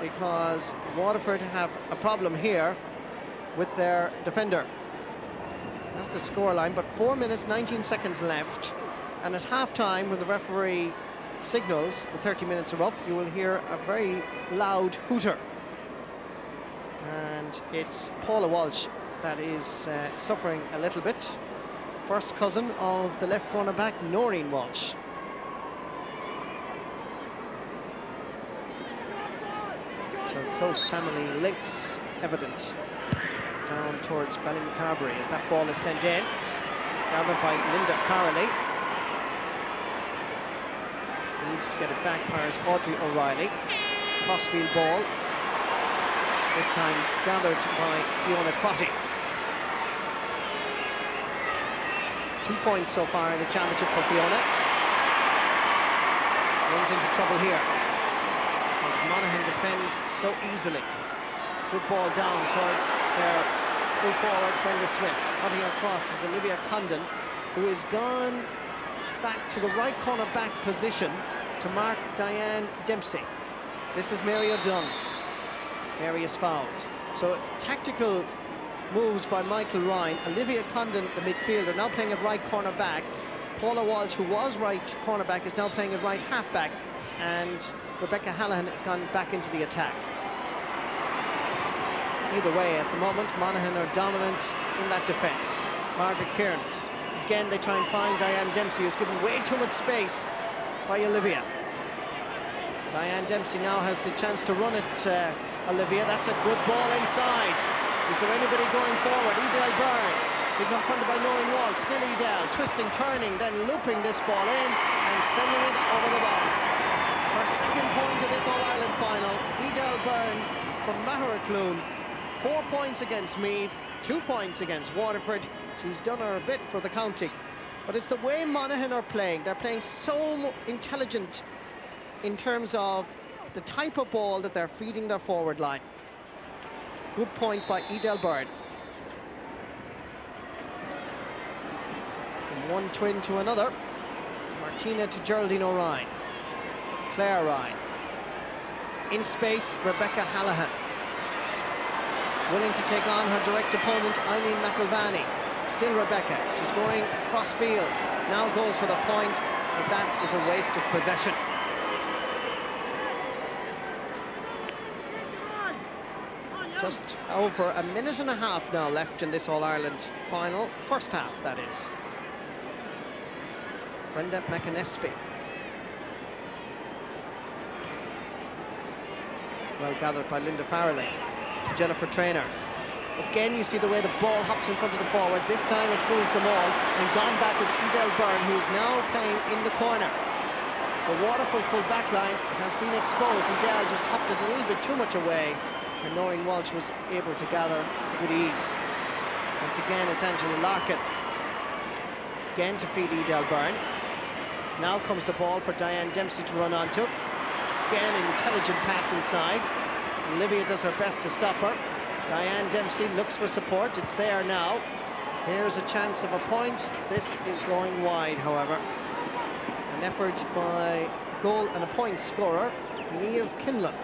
because Waterford have a problem here with their defender. That's the scoreline, but 4 minutes, 19 seconds left. And at half-time, when the referee signals the 30 minutes are up, you will hear a very loud hooter. And it's Paula Walsh that is suffering a little bit. First cousin of the left corner back, Noreen Walsh. So close family links evident down towards Ballymacarbery as that ball is sent in. Gathered by Linda Farrelly. Needs to get it back as Audrey O'Reilly. Crossfield ball. This time gathered by Fiona Crotty. 2 points so far in the championship for Fiona. runs into trouble here. As Monaghan defend so easily. Good ball down towards their full forward, Brenda Swift. Cutting across is Olivia Condon, who has gone back to the right corner back position to mark Diane Dempsey. This is Mary O'Donnell. Mary is fouled. So tactical moves by Michael Ryan. Olivia Condon, the midfielder, now playing at right corner back. Paula Walsh, who was right corner back, is now playing at right half back, and Rebecca Hallahan has gone back into the attack. Either way, at the moment, Monaghan are dominant in that defence. Margaret Kearns. Again, they try and find Diane Dempsey, who's given way too much space by Olivia. Diane Dempsey now has the chance to run it, Olivia. That's a good ball inside. Is there anybody going forward? Edel Byrne being confronted by Noreen Wall. Still Edel, twisting, turning, then looping this ball in and sending it over the bar. Her second point of this All-Ireland final. Edel Byrne from Maharakloon. 4 points against Meath, 2 points against Waterford. She's done her a bit for the county. But it's the way Monaghan are playing. They're playing so intelligent in terms of the type of ball that they're feeding their forward line. Good point by Edel Byrne. From one twin to another. Martina to Geraldine O'Ryan. Claire Ryan. In space, Rebecca Hallahan. Willing to take on her direct opponent, Eileen McIlvany. Still Rebecca. She's going cross field. Now goes for the point, but that is a waste of possession. Just over a minute and a half now left in this All-Ireland final. First half, that is. Brenda McAnespie. Well gathered by Linda Farrelly. Jennifer Traynor. Again, you see the way the ball hops in front of the forward. This time it fools them all. And gone back is Edel Byrne, who is now playing in the corner. The Waterford full back line has been exposed. Edel just hopped it a little bit too much away, and Noreen Walsh was able to gather with ease. Once again, it's Angela Larkin. Again to feed Edel Byrne. Now comes the ball for Diane Dempsey to run onto. Again, intelligent pass inside. Olivia does her best to stop her. Diane Dempsey looks for support. It's there now. Here's a chance of a point. This is going wide, however. An effort by goal and a point scorer, Niamh Kinlan.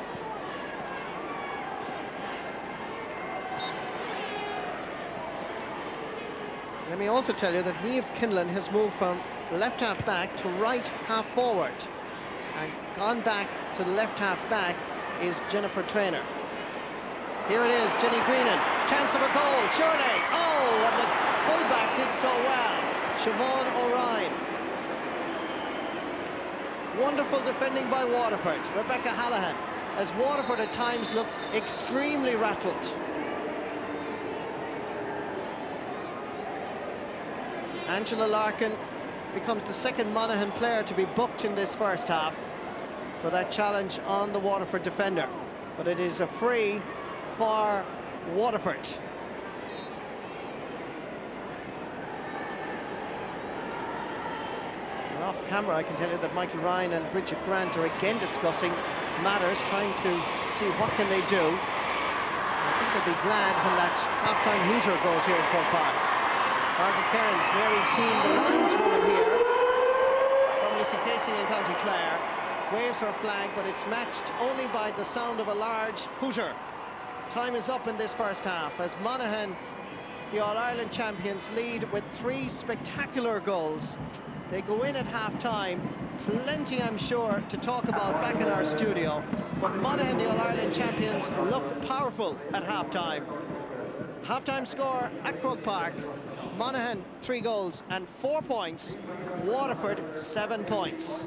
Let me also tell you that Niamh Kinlan has moved from left half back to right half forward. And gone back to the left half back is Jennifer Traynor. Here it is, Jenny Greenan. Chance of a goal, surely. Oh, and the fullback did so well. Siobhan O'Ryan. Wonderful defending by Waterford. Rebecca Hallahan, as Waterford at times look extremely rattled. Angela Larkin becomes the second Monaghan player to be booked in this first half for that challenge on the Waterford defender. But it is a free for Waterford. And off camera, I can tell you that Michael Ryan and Bridget Grant are again discussing matters, trying to see what can they do. I think they'll be glad when that half-time hooter goes here in Croke Park. Margaret Kearns, Mary Keane, the lineswoman here from Lissycasey in County Clare, waves her flag, but it's matched only by the sound of a large hooter. Time is up in this first half as Monaghan, the All-Ireland champions, lead with 3 spectacular goals. They go in at half-time. Plenty, I'm sure, to talk about back in our studio. But Monaghan, the All-Ireland champions, look powerful at half-time. Half-time score at Croke Park. Monaghan 3 goals and 4 points. Waterford 7 points.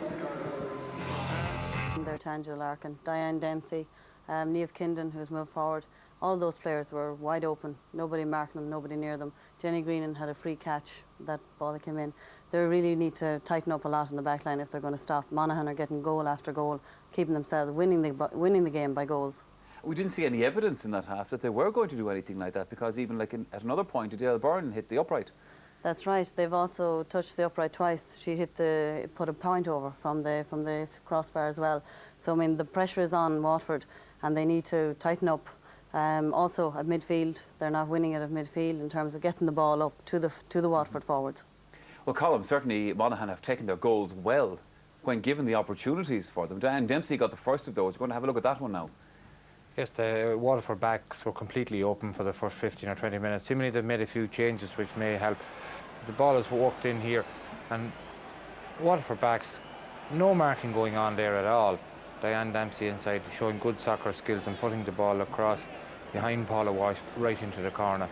There to Angela Larkin, Diane Dempsey, Niamh Kinlan, who's moved forward. All those players were wide open. Nobody marking them, nobody near them. Jenny Greenan had a free catch, that ball that came in. They really need to tighten up a lot in the back line if they're going to stop. Monaghan are getting goal after goal, keeping themselves, winning the game by goals. We didn't see any evidence in that half that they were going to do anything like that, because even like at another point, Edel Byrne hit the upright. That's right. They've also touched the upright twice. She put a point over from the crossbar as well. So I mean the pressure is on Waterford, and they need to tighten up. Also at midfield, they're not winning it at midfield in terms of getting the ball up to the Waterford forwards. Well, Colm, certainly Monaghan have taken their goals well when given the opportunities for them. Diane Dempsey got the first of those. We're going to have a look at that one now. Yes, the Waterford backs were completely open for the first 15 or 20 minutes. Seemingly they've made a few changes which may help. The ball has walked in here, and Waterford backs, no marking going on there at all. Diane Dempsey inside showing good soccer skills and putting the ball across behind Paula Walsh right into the corner.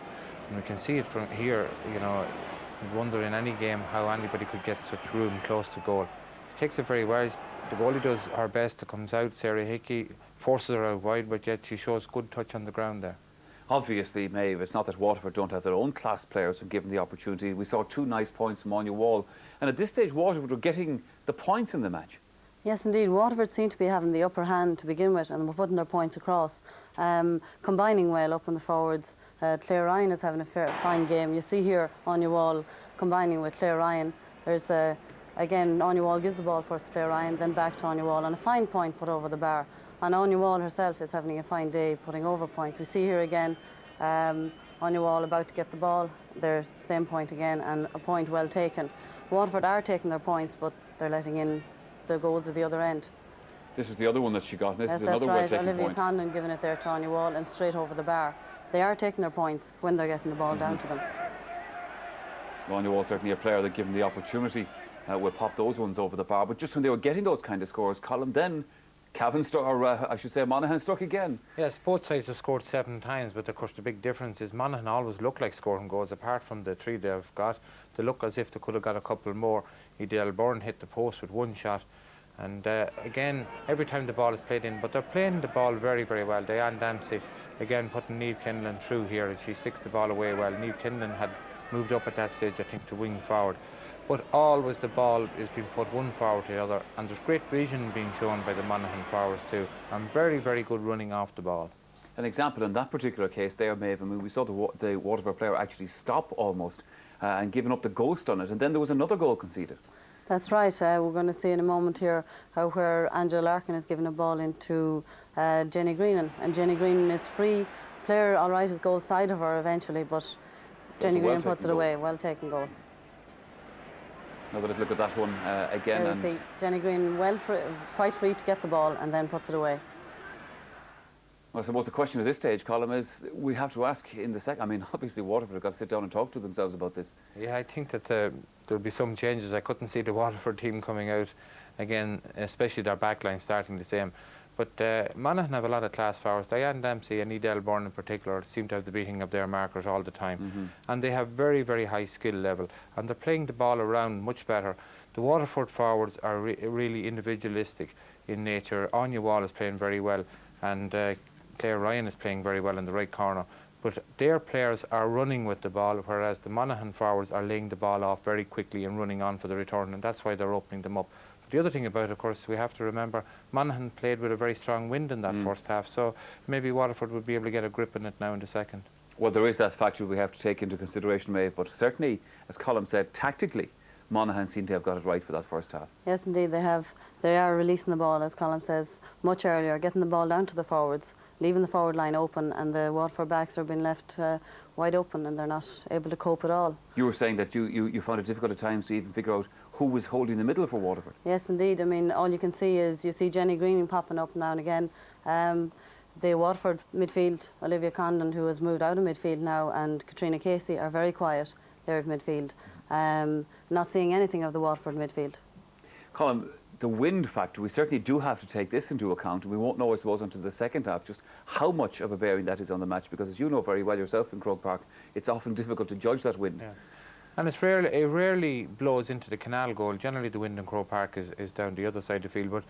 And we can see it from here, you know, you'd wonder in any game how anybody could get such room close to goal. She takes it very well. The goalie does her best. It comes out. Sarah Hickey forces her out wide, but yet she shows good touch on the ground there. Obviously, Maeve, it's not that Waterford don't have their own class players when given the opportunity. We saw 2 nice points from Anya Wall, and at this stage Waterford were getting the points in the match. Yes, indeed. Waterford seem to be having the upper hand to begin with, and we're putting their points across. Combining well up on the forwards. Claire Ryan is having a fine game. You see here Anya Wall combining with Claire Ryan. There's again, Anya Wall gives the ball first to Claire Ryan, then back to Anya Wall, and a fine point put over the bar. And Anya Wall herself is having a fine day putting over points. We see here again Anya Wall about to get the ball. Their same point again, and a point well taken. Waterford are taking their points, but they're letting in the goals at the other end. This was the other one that she got, and this Yes, is another that's well right. taken Olivia point. Conlon giving it there to Anya Wall and straight over the bar. They are taking their points when they're getting the ball down to them. Anya Wall certainly a player that, given the opportunity, will pop those ones over the bar. But just when they were getting those kind of scores, Colm, then Cavan struck, or I should say Monaghan struck again. Yes, both sides have scored 7 times, but of course the big difference is Monaghan always look like scoring goals. Apart from the 3 they've got, they look as if they could have got a couple more. Edel Byrne hit the post with 1 shot. And again, every time the ball is played in, but they're playing the ball very, very well. Diane Dempsey, again, putting Niamh Kinlan through here, and she sticks the ball away well. Niamh Kinlan had moved up at that stage, I think, to wing forward. But always the ball is being put one forward to the other, and there's great vision being shown by the Monaghan forwards too, and very, very good running off the ball. An example in that particular case there, Maeve, I mean, we saw the Waterford player actually stop almost and giving up the ghost on it, and then there was another goal conceded. That's right. We're going to see in a moment here where Angela Larkin is giving a ball into Jenny Greenan, and Jenny Greenan is free. Player, all right, is goal side of her eventually, but Jenny Greenan puts it away. Well taken goal. Another little look at that one again. There we see Jenny Greenan quite free to get the ball and then puts it away. Well, I suppose the question at this stage, Colm, is we have to ask in the second. I mean, obviously Waterford have got to sit down and talk to themselves about this. Yeah, I think that there'll be some changes. I couldn't see the Waterford team coming out again, especially their backline starting the same. But Monaghan have a lot of class forwards. Diane Dempsey and Edel Byrne in particular seem to have the beating of their markers all the time. And they have very, very high skill level. And they're playing the ball around much better. The Waterford forwards are really individualistic in nature. Anya Wall is playing very well, and Claire Ryan is playing very well in the right corner. But their players are running with the ball, whereas the Monaghan forwards are laying the ball off very quickly and running on for the return, and that's why they're opening them up. The other thing about it, of course, we have to remember Monaghan played with a very strong wind in that first half, so maybe Waterford would be able to get a grip on it now in the second. Well, there is that factor we have to take into consideration, Maeve, but certainly, as Colm said, tactically, Monaghan seem to have got it right for that first half. Yes, indeed, they have. They are releasing the ball, as Colm says, much earlier, getting the ball down to the forwards, leaving the forward line open, and the Waterford backs are being left wide open, and they're not able to cope at all. You were saying that you found it difficult at times to even figure out who was holding the middle for Waterford. Yes, indeed. I mean, all you can see is you see Jenny Greenan popping up now and again. The Waterford midfield, Olivia Condon, who has moved out of midfield now, and Katrina Casey are very quiet there at midfield. Not seeing anything of the Waterford midfield. Colm, the wind factor, we certainly do have to take this into account. We won't know, I suppose, until the second half just how much of a bearing that is on the match, because as you know very well yourself in Croke Park, it's often difficult to judge that wind. Yes. And it rarely blows into the canal goal. Generally the wind in Croke Park is down the other side of the field, but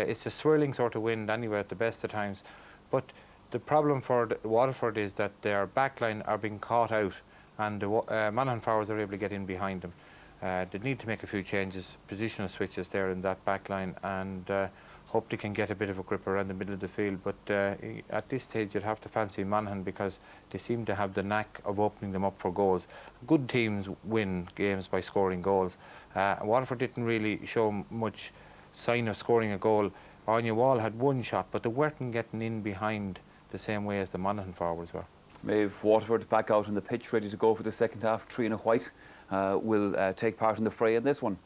it's a swirling sort of wind anyway at the best of times. But the problem for Waterford is that their backline are being caught out, and the Monaghan forwards are able to get in behind them. They need to make a few changes, positional switches there in that backline, and Hope they can get a bit of a grip around the middle of the field, but at this stage you'd have to fancy Monaghan because they seem to have the knack of opening them up for goals. Good teams win games by scoring goals. Waterford didn't really show much sign of scoring a goal. Anya Wall had one shot, but they weren't getting in behind the same way as the Monaghan forwards were. Maeve, Waterford back out on the pitch, ready to go for the second half. Trina White will take part in the fray in this one.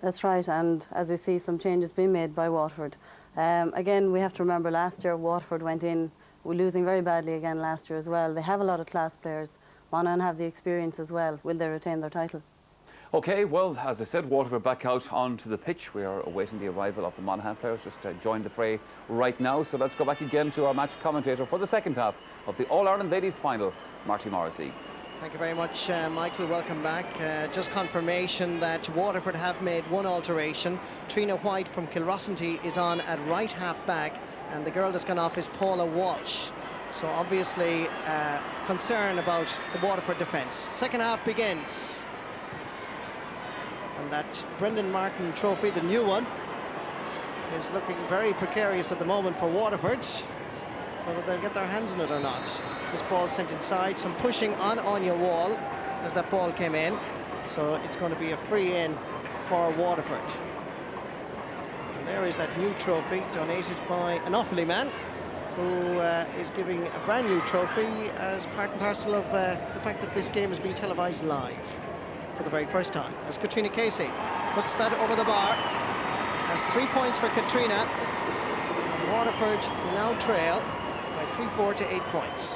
That's right, and as we see some changes being made by Waterford. Again, we have to remember last year Waterford went in, losing very badly again last year as well. They have a lot of class players. Monaghan have the experience as well. Will they retain their title? Okay, well, as I said, Waterford back out onto the pitch. We are awaiting the arrival of the Monaghan players just to join the fray right now. So let's go back again to our match commentator for the second half of the All-Ireland Ladies Final, Marty Morrissey. Thank you very much, Michael. Welcome back. Just confirmation that Waterford have made one alteration. Trina White from Kilrossenty is on at right half back, and the girl that's gone off is Paula Walsh. So obviously concern about the Waterford defence. Second half begins. And that Brendan Martin trophy, the new one, is looking very precarious at the moment for Waterford. Whether they'll get their hands on it or not. This ball sent inside, some pushing on Anya Wall as that ball came in. So it's going to be a free in for Waterford. And there is that new trophy donated by an Offaly man who is giving a brand new trophy as part and parcel of the fact that this game is being televised live for the very first time. As Katrina Casey puts that over the bar. That's 3 points for Katrina. And Waterford now trail by 3-4 to 8 points.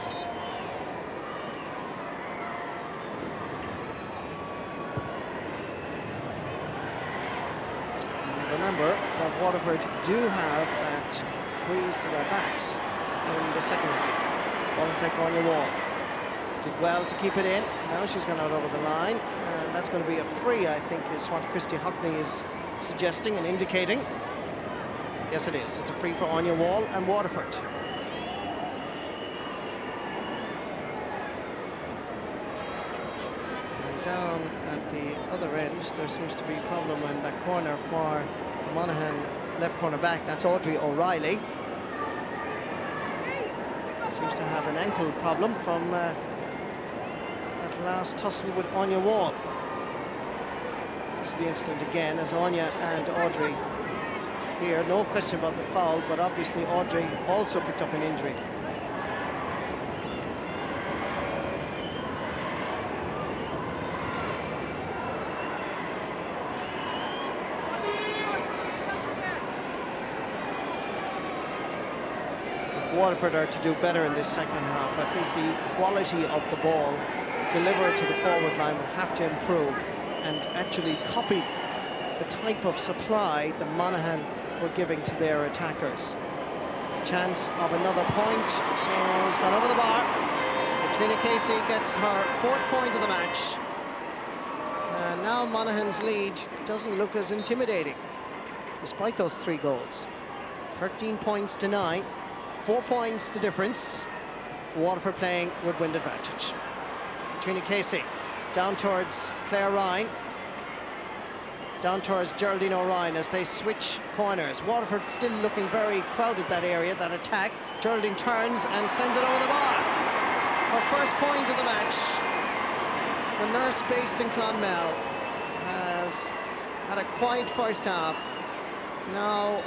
And remember that Waterford do have that breeze to their backs in the second half. Ball inside for Anya Wall. Did well to keep it in. Now she's gone out over the line, and that's going to be a free, I think, is what Christy Hockney is suggesting and indicating. Yes, it is. It's a free for Anya Wall and Waterford. And down at the other end, there seems to be a problem in that corner for the Monaghan left corner back. That's Audrey O'Reilly. Seems to have an ankle problem from that last tussle with Anya Wall. This is the incident again as Anya and Audrey here. No question about the foul, but obviously Audrey also picked up an injury. If Waterford are to do better in this second half, I think the quality of the ball delivered to the forward line will have to improve and actually copy the type of supply that Monaghan were giving to their attackers. Chance of another point is gone over the bar. Katrina Casey gets her 4th point of the match. And now Monaghan's lead doesn't look as intimidating, despite those 3 goals. 13 points to 9, 4 points the difference. Waterford playing with wind advantage. Katrina Casey down towards Claire Ryan, down towards Geraldine O'Ryan as they switch corners. Waterford still looking very crowded, that area, that attack. Geraldine turns and sends it over the bar. Her first point of the match. The nurse based in Clonmel has had a quiet first half. Now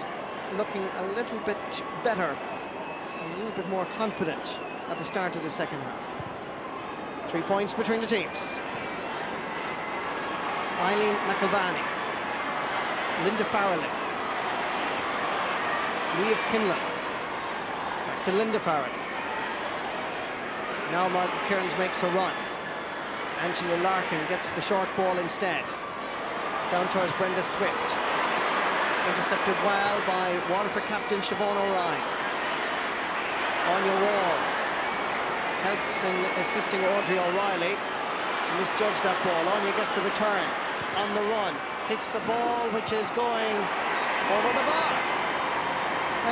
looking a little bit better, a little bit more confident at the start of the second half. 3 points between the teams. Eileen McElvany, Linda Farrelly, Liv Kinlan, back to Linda Farrelly. Now Margaret Kearns makes a run. Angela Larkin gets the short ball instead. Down towards Brenda Swift. Intercepted well by Waterford captain Siobhan O'Ryan. Anya Wall helps in assisting Audrey O'Reilly. Misjudged that ball. Anya gets the return on the run. Kicks a ball which is going over the bar.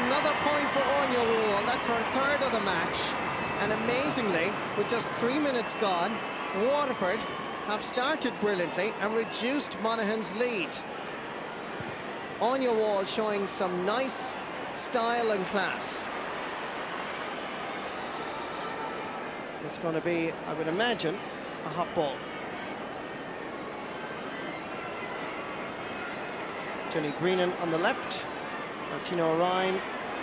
Another point for Anya Wall. That's her 3rd of the match. And amazingly, with just 3 minutes gone, Waterford have started brilliantly and reduced Monaghan's lead. Anya Wall showing some nice style and class. It's going to be, I would imagine, a hot ball. Jenny Greenan on the left, Martina O'Ryan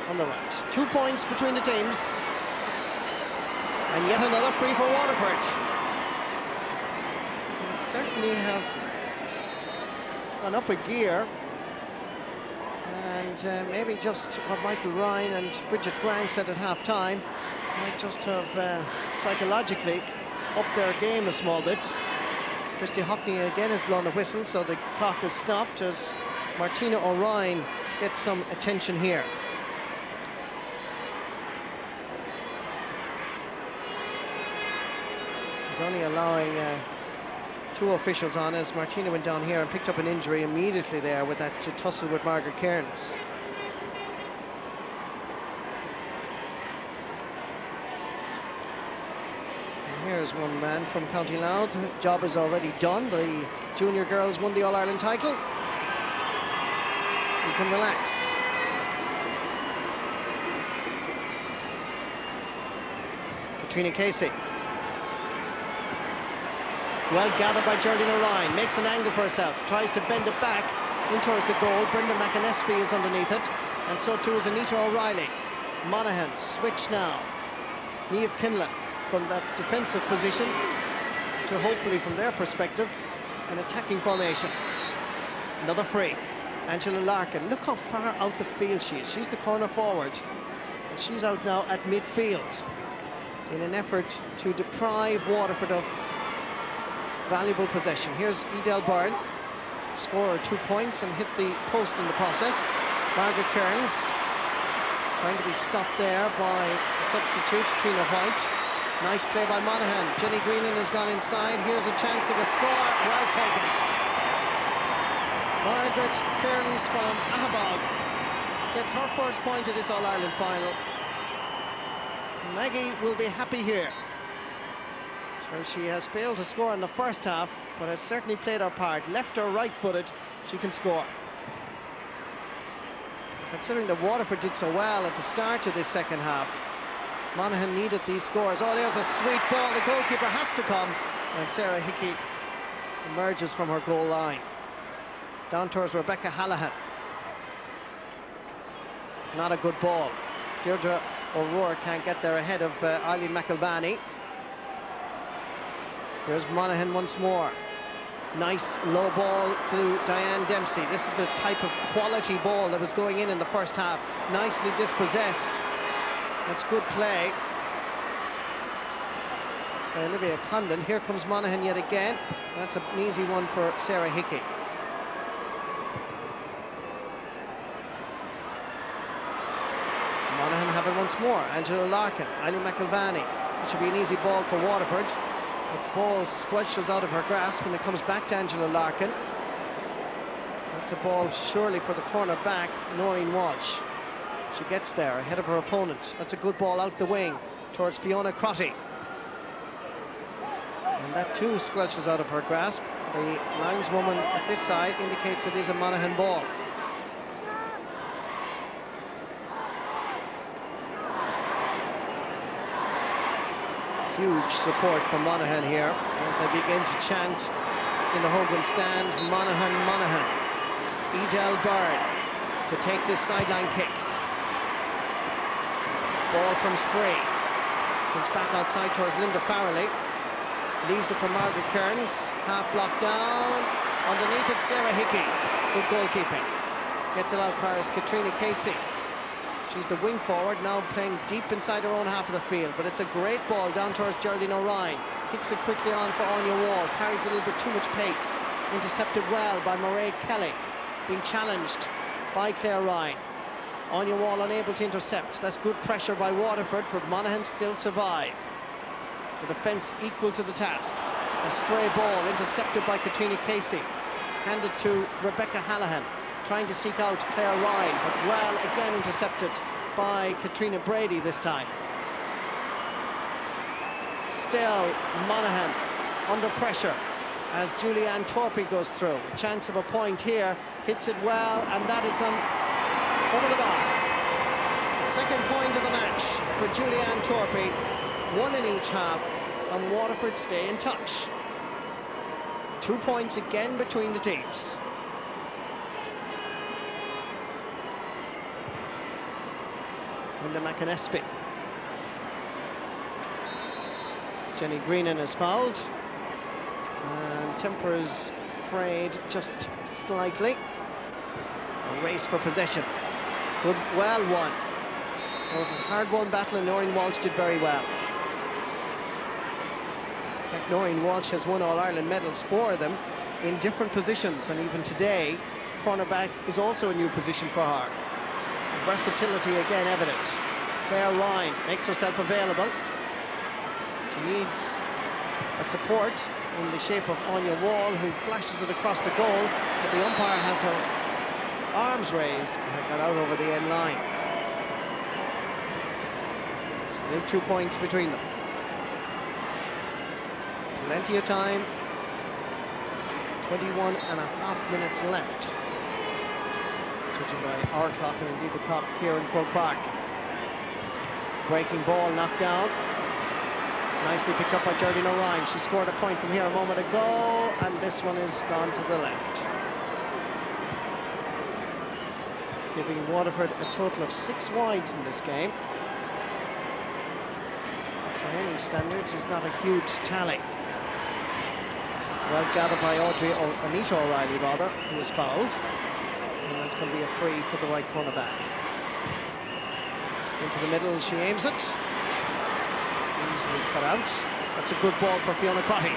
on the right. 2 points between the teams. And yet another free for Waterford. They certainly have gone up a gear. And maybe just what Michael Ryan and Bridget Grant said at half-time, might just have psychologically upped their game a small bit. Christy Hockney again has blown the whistle, so the clock is stopped as Martina O'Ryan gets some attention here. He's only allowing 2 officials on as Martina went down here and picked up an injury immediately there with that tussle with Margaret Cairns. Here's one man from County Louth. Job is already done. The junior girls won the All-Ireland title. You can relax. Katrina Casey. Well gathered by Geraldine O'Ryan. Makes an angle for herself. Tries to bend it back in towards the goal. Brenda McAnespie is underneath it. And so too is Anita O'Reilly. Monaghan switch now. Niamh Kinlan from that defensive position to hopefully, from their perspective, an attacking formation. Another free. Angela Larkin. Look how far out the field she is. She's the corner forward. And she's out now at midfield in an effort to deprive Waterford of valuable possession. Here's Edel Byrne. Scorer 2 points and hit the post in the process. Margaret Cairns trying to be stopped there by the substitute, Trina White. Nice play by Monaghan. Jenny Greenan has gone inside. Here's a chance of a score. Well taken. Margaret Cairns from Ahabog gets her first point of this All-Ireland final. Maggie will be happy here. So she has failed to score in the first half, but has certainly played her part. Left or right-footed, she can score. Considering that Waterford did so well at the start of this second half, Monaghan needed these scores. Oh, there's a sweet ball. The goalkeeper has to come. And Sarah Hickey emerges from her goal line. Down towards Rebecca Hallahan. Not a good ball. Deirdre O'Rourke can't get there ahead of Eileen McElvany. Here's Monaghan once more. Nice low ball to Diane Dempsey. This is the type of quality ball that was going in the first half. Nicely dispossessed. That's good play. Olivia Condon. Here comes Monaghan yet again. That's an easy one for Sarah Hickey. Monaghan have it once more. Angela Larkin, Eileen McElvany. It should be an easy ball for Waterford. But the ball squelches out of her grasp when it comes back to Angela Larkin. That's a ball surely for the corner back, Noreen Walsh. She gets there ahead of her opponent. That's a good ball out the wing towards Fiona Crotty. And that too squelches out of her grasp. The lineswoman at this side indicates it is a Monaghan ball. Huge support from Monaghan here as they begin to chant in the Hogan stand, Monaghan, Monaghan. Edel Byrne to take this sideline kick. Ball comes free. Comes back outside towards Linda Farrelly. Leaves it for Margaret Cairns. Half blocked down. Underneath it, Sarah Hickey. Good goalkeeping. Gets it out far as Katrina Casey. She's the wing forward, now playing deep inside her own half of the field. But it's a great ball down towards Geraldine O'Ryan. Kicks it quickly on for Anya Wall. Carries a little bit too much pace. Intercepted well by Mairead Kelly. Being challenged by Claire Ryan. Anya Wall unable to intercept. That's good pressure by Waterford, but Monaghan still survive. The defence equal to the task. A stray ball intercepted by Katrina Casey. Handed to Rebecca Hallahan. Trying to seek out Claire Ryan, but well again intercepted by Katrina Brady this time. Still Monaghan under pressure as Julianne Torpy goes through. Chance of a point here. Hits it well, and that has gone over the bar. Second point of the match for Julianne Torpey. One in each half, and Waterford stay in touch. 2 points again between the teams. Linda McAnespy. Jenny Greenan is fouled. And tempers frayed just slightly. A race for possession. Good, well won. It was a hard-won battle, and Noreen Walsh did very well. In fact, Noreen Walsh has won All-Ireland medals for them in different positions, and even today, cornerback is also a new position for her. Versatility again evident. Claire Ryan makes herself available. She needs a support in the shape of Anya Wall, who flashes it across the goal, but the umpire has her arms raised and got out over the end line. Still 2 points between them. Plenty of time. 21.5 minutes left. Judging by our clock and indeed the clock here in Croke Park. Breaking ball knocked down. Nicely picked up by Geraldine O'Ryan. She scored a point from here a moment ago, and this one is gone to the left. Giving Waterford a total of 6 wides in this game. Which by any standards is not a huge tally. Well gathered by Anita O'Reilly rather, who was fouled. And that's going to be a free for the right cornerback. Into the middle she aims it. Easily cut out. That's a good ball for Fiona Crotty.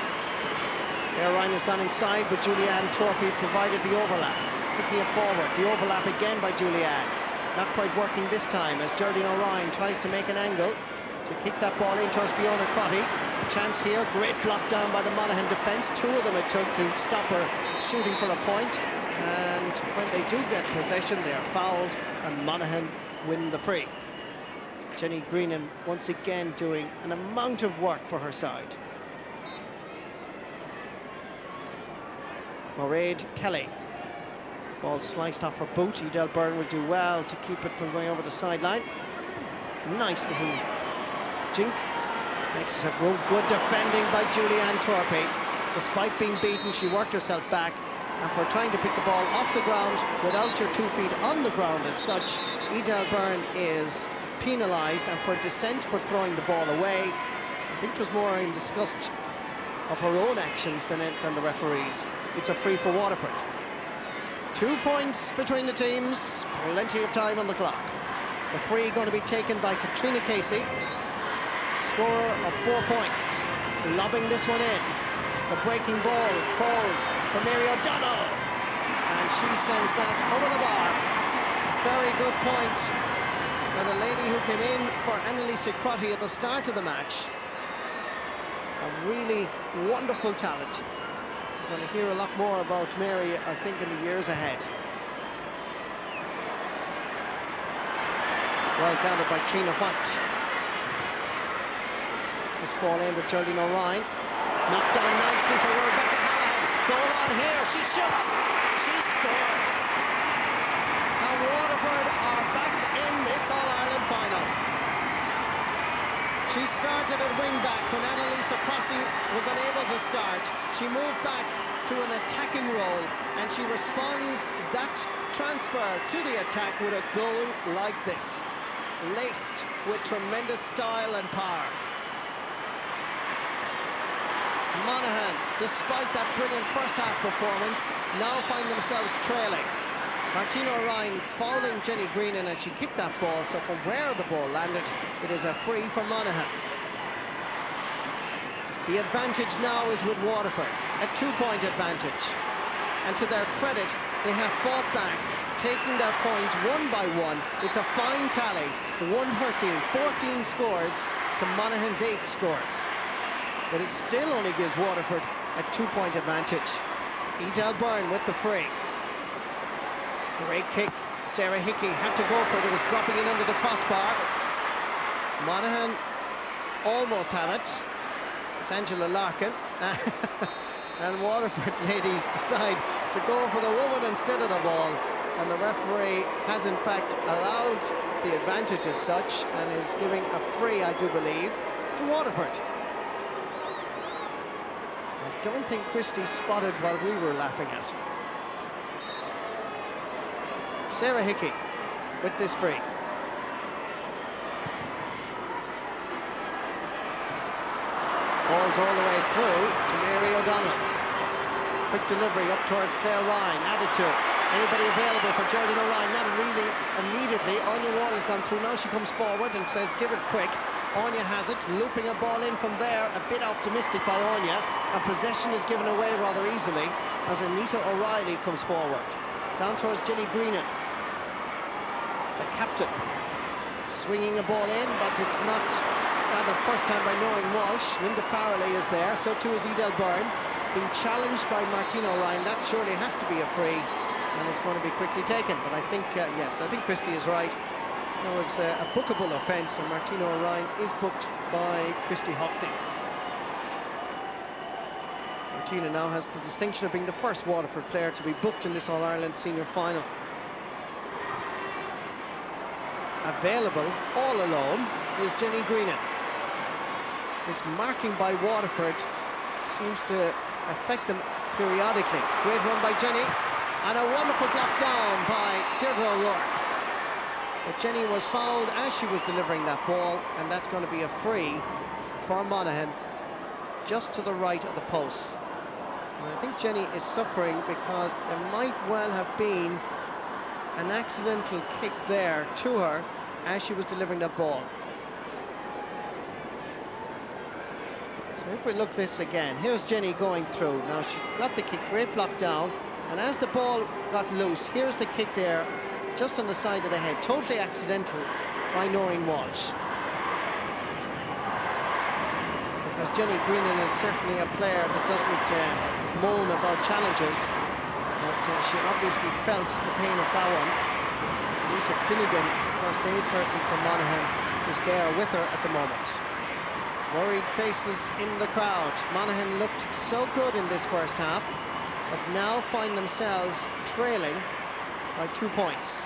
Claire Ryan has gone inside, but Julianne Torpey provided the overlap. Kicking it forward. The overlap again by Julianne. Not quite working this time as Geraldine O'Ryan tries to make an angle to kick that ball in towards Fiona Crotty. Chance here, great block down by the Monaghan defence. 2 of them it took to stop her shooting for a point. And when they do get possession, they are fouled, and Monaghan win the free. Jenny Greenan once again doing an amount of work for her side. Mairead Kelly. Ball sliced off her boot. Edel Byrne would do well to keep it from going over the sideline. Nice little jink. Makes herself room. Good defending by Julianne Torpey. Despite being beaten, she worked herself back. And for trying to pick the ball off the ground without your 2 feet on the ground as such, Edel Byrne is penalised, and for dissent for throwing the ball away. I think it was more in disgust of her own actions than the referees. It's a free for Waterford. 2 points between the teams, plenty of time on the clock. The free going to be taken by Katrina Casey. Score of 4 points. Lobbing this one in. The breaking ball falls for Mary O'Donnell, and she sends that over the bar. Very good point. Now the lady who came in for Annalisa Crotty at the start of the match, a really wonderful talent. We're going to hear a lot more about Mary, I think, in the years ahead. Well gathered by Trina White. This ball aimed at Geraldine O'Ryan. Knocked down nicely for Rebecca Hallahan. Goal on here. She shoots. She scores. And Waterford are back in this All-Ireland final. She started at wing-back when Annalisa Crotty was unable to start. She moved back to an attacking role, and she responds that transfer to the attack with a goal like this. Laced with tremendous style and power. Monaghan, despite that brilliant first-half performance, now find themselves trailing. Martina O'Ryan fouling Jenny Greenan as she kicked that ball, so from where the ball landed, it is a free for Monaghan. The advantage now is with Waterford, a 2-point advantage. And to their credit, they have fought back, taking their points one by one. It's a fine tally, 113, 14 scores to Monaghan's 8 scores. But it still only gives Waterford a 2-point advantage. Edel Byrne with the free. Great kick. Sarah Hickey had to go for it. It was dropping in under the crossbar. Monaghan almost have it. It's Angela Larkin. And Waterford ladies decide to go for the woman instead of the ball. and the referee has in fact allowed the advantage as such and is giving a free, I do believe, to Waterford. I don't think Christie spotted what we were laughing at. Sarah Hickey with this free. Ball's all the way through to Mary O'Donnell. Quick delivery up towards Claire Ryan, added to it. Anybody available for Geraldine O'Ryan? Not really immediately. Anya Wall has gone through. Now she comes forward and says, give it quick. Anya has it, looping a ball in from there. A bit optimistic by Anya. And possession is given away rather easily as Anita O'Reilly comes forward. Down towards Jenny Greenan, the captain. Swinging a ball in, but it's not gathered first time by Noreen Walsh. Linda Farrelly is there, so too is Edel Byrne. Being challenged by Martina O'Ryan. That surely has to be a free. And it's going to be quickly taken, but I think, yes, I think Christie is right. There was a bookable offence, and Martina O'Ryan is booked by Christie Hockney. Martina now has the distinction of being the first Waterford player to be booked in this All-Ireland Senior Final. Available, all alone, is Jenny Greenan. This marking by Waterford seems to affect them periodically. Great run by Jenny. And a wonderful block down by Deirdre O'Rourke. But Jenny was fouled as she was delivering that ball, and that's going to be a free for Monaghan, just to the right of the post. And I think Jenny is suffering because there might well have been an accidental kick there to her as she was delivering that ball. So if we look this again, here's Jenny going through. Now she got the kick, great block down. And as the ball got loose, here's the kick there, just on the side of the head, totally accidental by Noreen Walsh. Because Jenny Greenan is certainly a player that doesn't moan about challenges, but she obviously felt the pain of that one. Lisa Finnegan, first aid person from Monaghan, is there with her at the moment. Worried faces in the crowd. Monaghan looked so good in this first half, but now find themselves trailing by 2 points.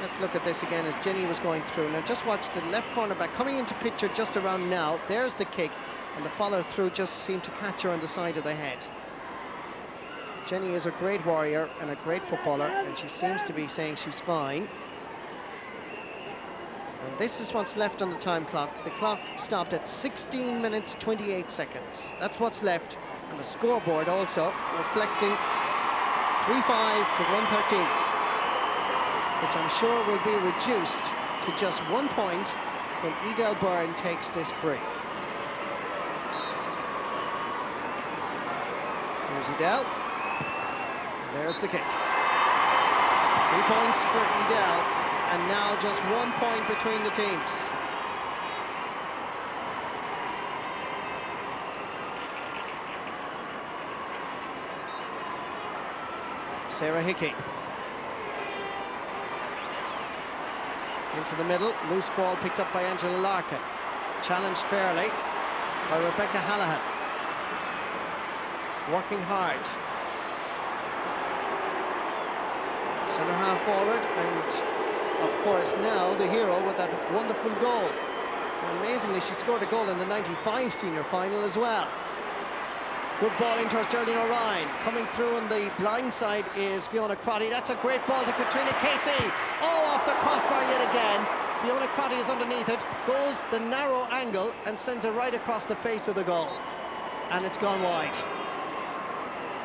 Let's look at this again as Jenny was going through. Now just watch the left cornerback coming into picture just around now. There's the kick, and the follow through just seemed to catch her on the side of the head. Jenny is a great warrior and a great footballer, and she seems to be saying she's fine. And this is what's left on the time clock. The clock stopped at 16 minutes 28 seconds. That's what's left. And the scoreboard also reflecting 3-5 to 113, which I'm sure will be reduced to just 1 point when Edel Byrne takes this free. Here's Edel. There's the kick. 3 points for Edel. And now just 1 point between the teams. Sarah Hickey. Into the middle, loose ball picked up by Angela Larkin. Challenged fairly by Rebecca Hallahan. Working hard. Centre half forward, and of course now the hero with that wonderful goal. And amazingly, she scored a goal in the 95 senior final as well. Good ball in towards Geraldine O'Ryan. Coming through on the blind side is Fiona Crotty. That's a great ball to Katrina Casey. Oh, off the crossbar yet again. Fiona Crotty is underneath it, goes the narrow angle and sends it right across the face of the goal. And it's gone wide.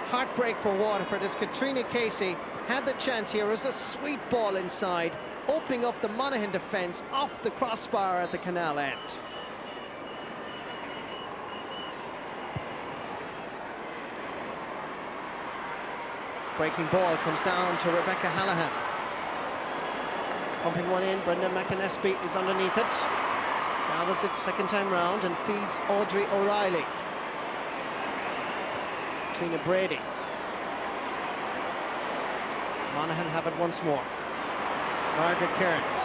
Heartbreak for Waterford as Katrina Casey had the chance here. It was a sweet ball inside, opening up the Monaghan defence off the crossbar at the canal end. Breaking ball comes down to Rebecca Hallahan. Pumping one in, Brenda McAnespie is underneath it. Gathers it second time round and feeds Audrey O'Reilly. Tina Brady. Monaghan have it once more. Margaret Kearns.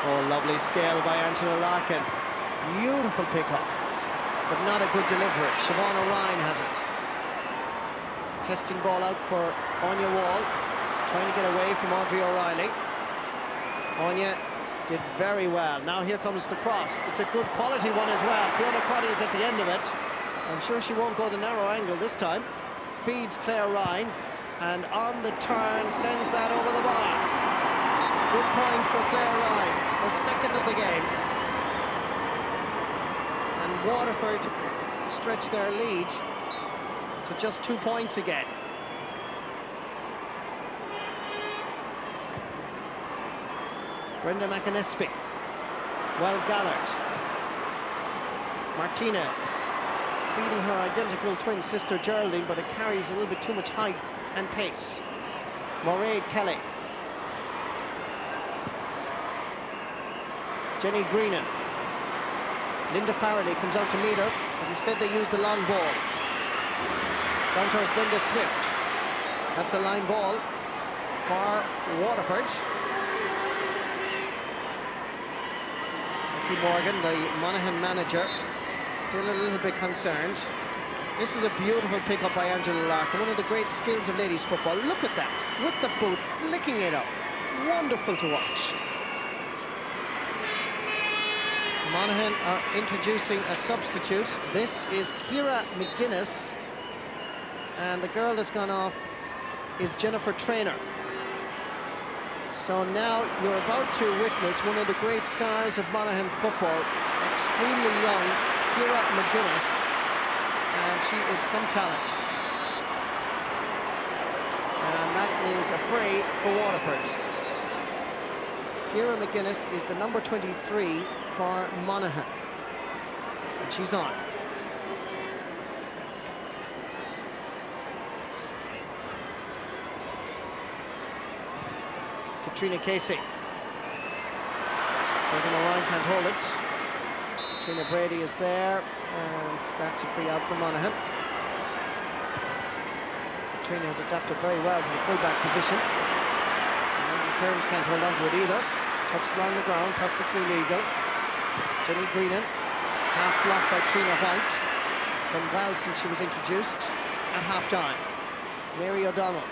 Oh, lovely scale by Angela Larkin. Beautiful pick-up, but not a good delivery. Siobhan O'Ryan has it. Testing ball out for Anya Wall, trying to get away from Audrey O'Reilly. Anya did very well. Now here comes the cross. It's a good quality one as well. Fiona Crotty is at the end of it. I'm sure she won't go the narrow angle this time. Feeds Claire Ryan, and on the turn sends that over the bar. Good point for Claire Ryan, her second of the game. And Waterford stretch their lead to just 2 points again. Brenda McAnespie, well gathered. Martina feeding her identical twin sister Geraldine, but it carries a little bit too much height and pace. Mairead Kelly. Jenny Greenan. Linda Farrelly comes out to meet her, but instead they use the long ball. Down towards Brenda Swift. That's a line ball for Waterford. Mickey Morgan, the Monaghan manager, still a little bit concerned. This is a beautiful pick-up by Angela Larkin, one of the great skills of ladies football. Look at that, with the boot, flicking it up. Wonderful to watch. Monaghan are introducing a substitute. This is Ciara McGuinness, and the girl that's gone off is Jennifer Traynor. So now you're about to witness one of the great stars of Monaghan football, extremely young, Ciara McGuinness, and she is some talent. And that is a free for Waterford. Ciara McGuinness is the number 23 for Monaghan, and she's on. Katrina Casey. Jordan O'Ryan can't hold it. Katrina Brady is there, and that's a free out for Monaghan. Katrina has adapted very well to the fullback position. And Kearns can't hold on to it either. Touched along the ground, perfectly legal. Jenny Greenan, half blocked by Trina White. Done well since she was introduced at half-time. Mary O'Donnell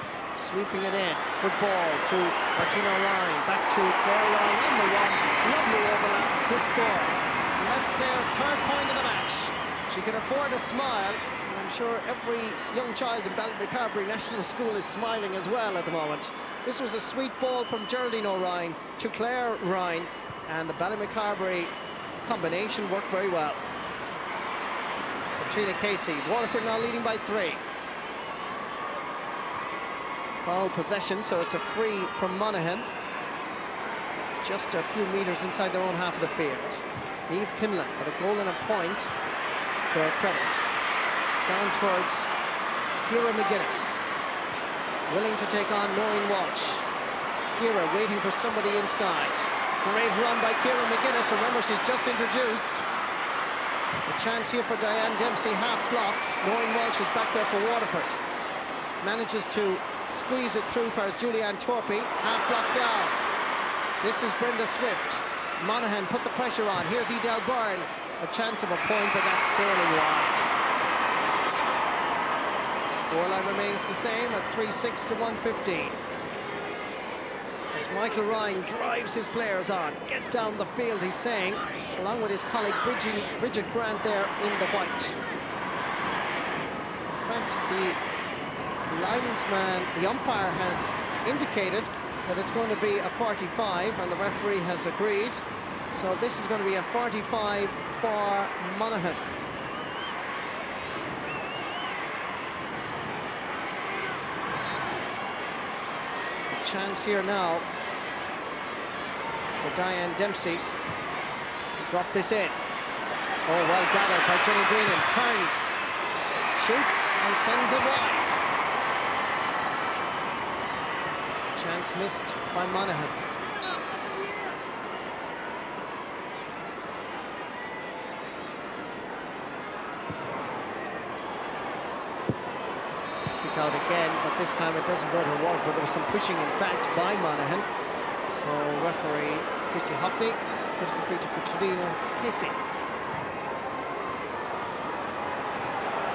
sweeping it in. Good ball to Martina Ryan. Back to Claire Ryan on the one. Lovely overlap. Good score. And that's Claire's third point of the match. She can afford a smile. And I'm sure every young child in Ballymacarbery National School is smiling as well at the moment. This was a sweet ball from Geraldine O'Ryan to Claire Ryan. And the Ballymacarbery combination worked very well. Katrina Casey. Waterford now leading by 3. Foul possession, so it's a free from Monaghan. Just a few metres inside their own half of the field. Eve Kinlan with a goal and a point to her credit. Down towards Ciara McGuinness. Willing to take on Noreen Walsh. Ciara waiting for somebody inside. Great run by Ciara McGuinness. Remember, she's just introduced. A chance here for Diane Dempsey, half blocked. Noreen Walsh is back there for Waterford. Manages to squeeze it through for Julianne Torpy, half blocked down. This is Brenda Swift. Monaghan put the pressure on. Here's Edel Byrne. A chance of a point, but that's sailing wide. Scoreline remains the same at 3-6 to 115. As Michael Ryan drives his players on. Get down the field, he's saying, along with his colleague Bridget Grant there in the white. In fact, the linesman, the umpire, has indicated that it's going to be a 45, and the referee has agreed. So this is going to be a 45 for Monaghan. A chance here now for Diane Dempsey to drop this in. Oh, well gathered by Jenny Greenan. Turns, shoots, and sends it wide. Chance missed by Monaghan. Kick out again, but this time it doesn't go to Waterford. There was some pushing, in fact, by Monaghan. So referee Christy Hopney gives the free to Katrina Casey.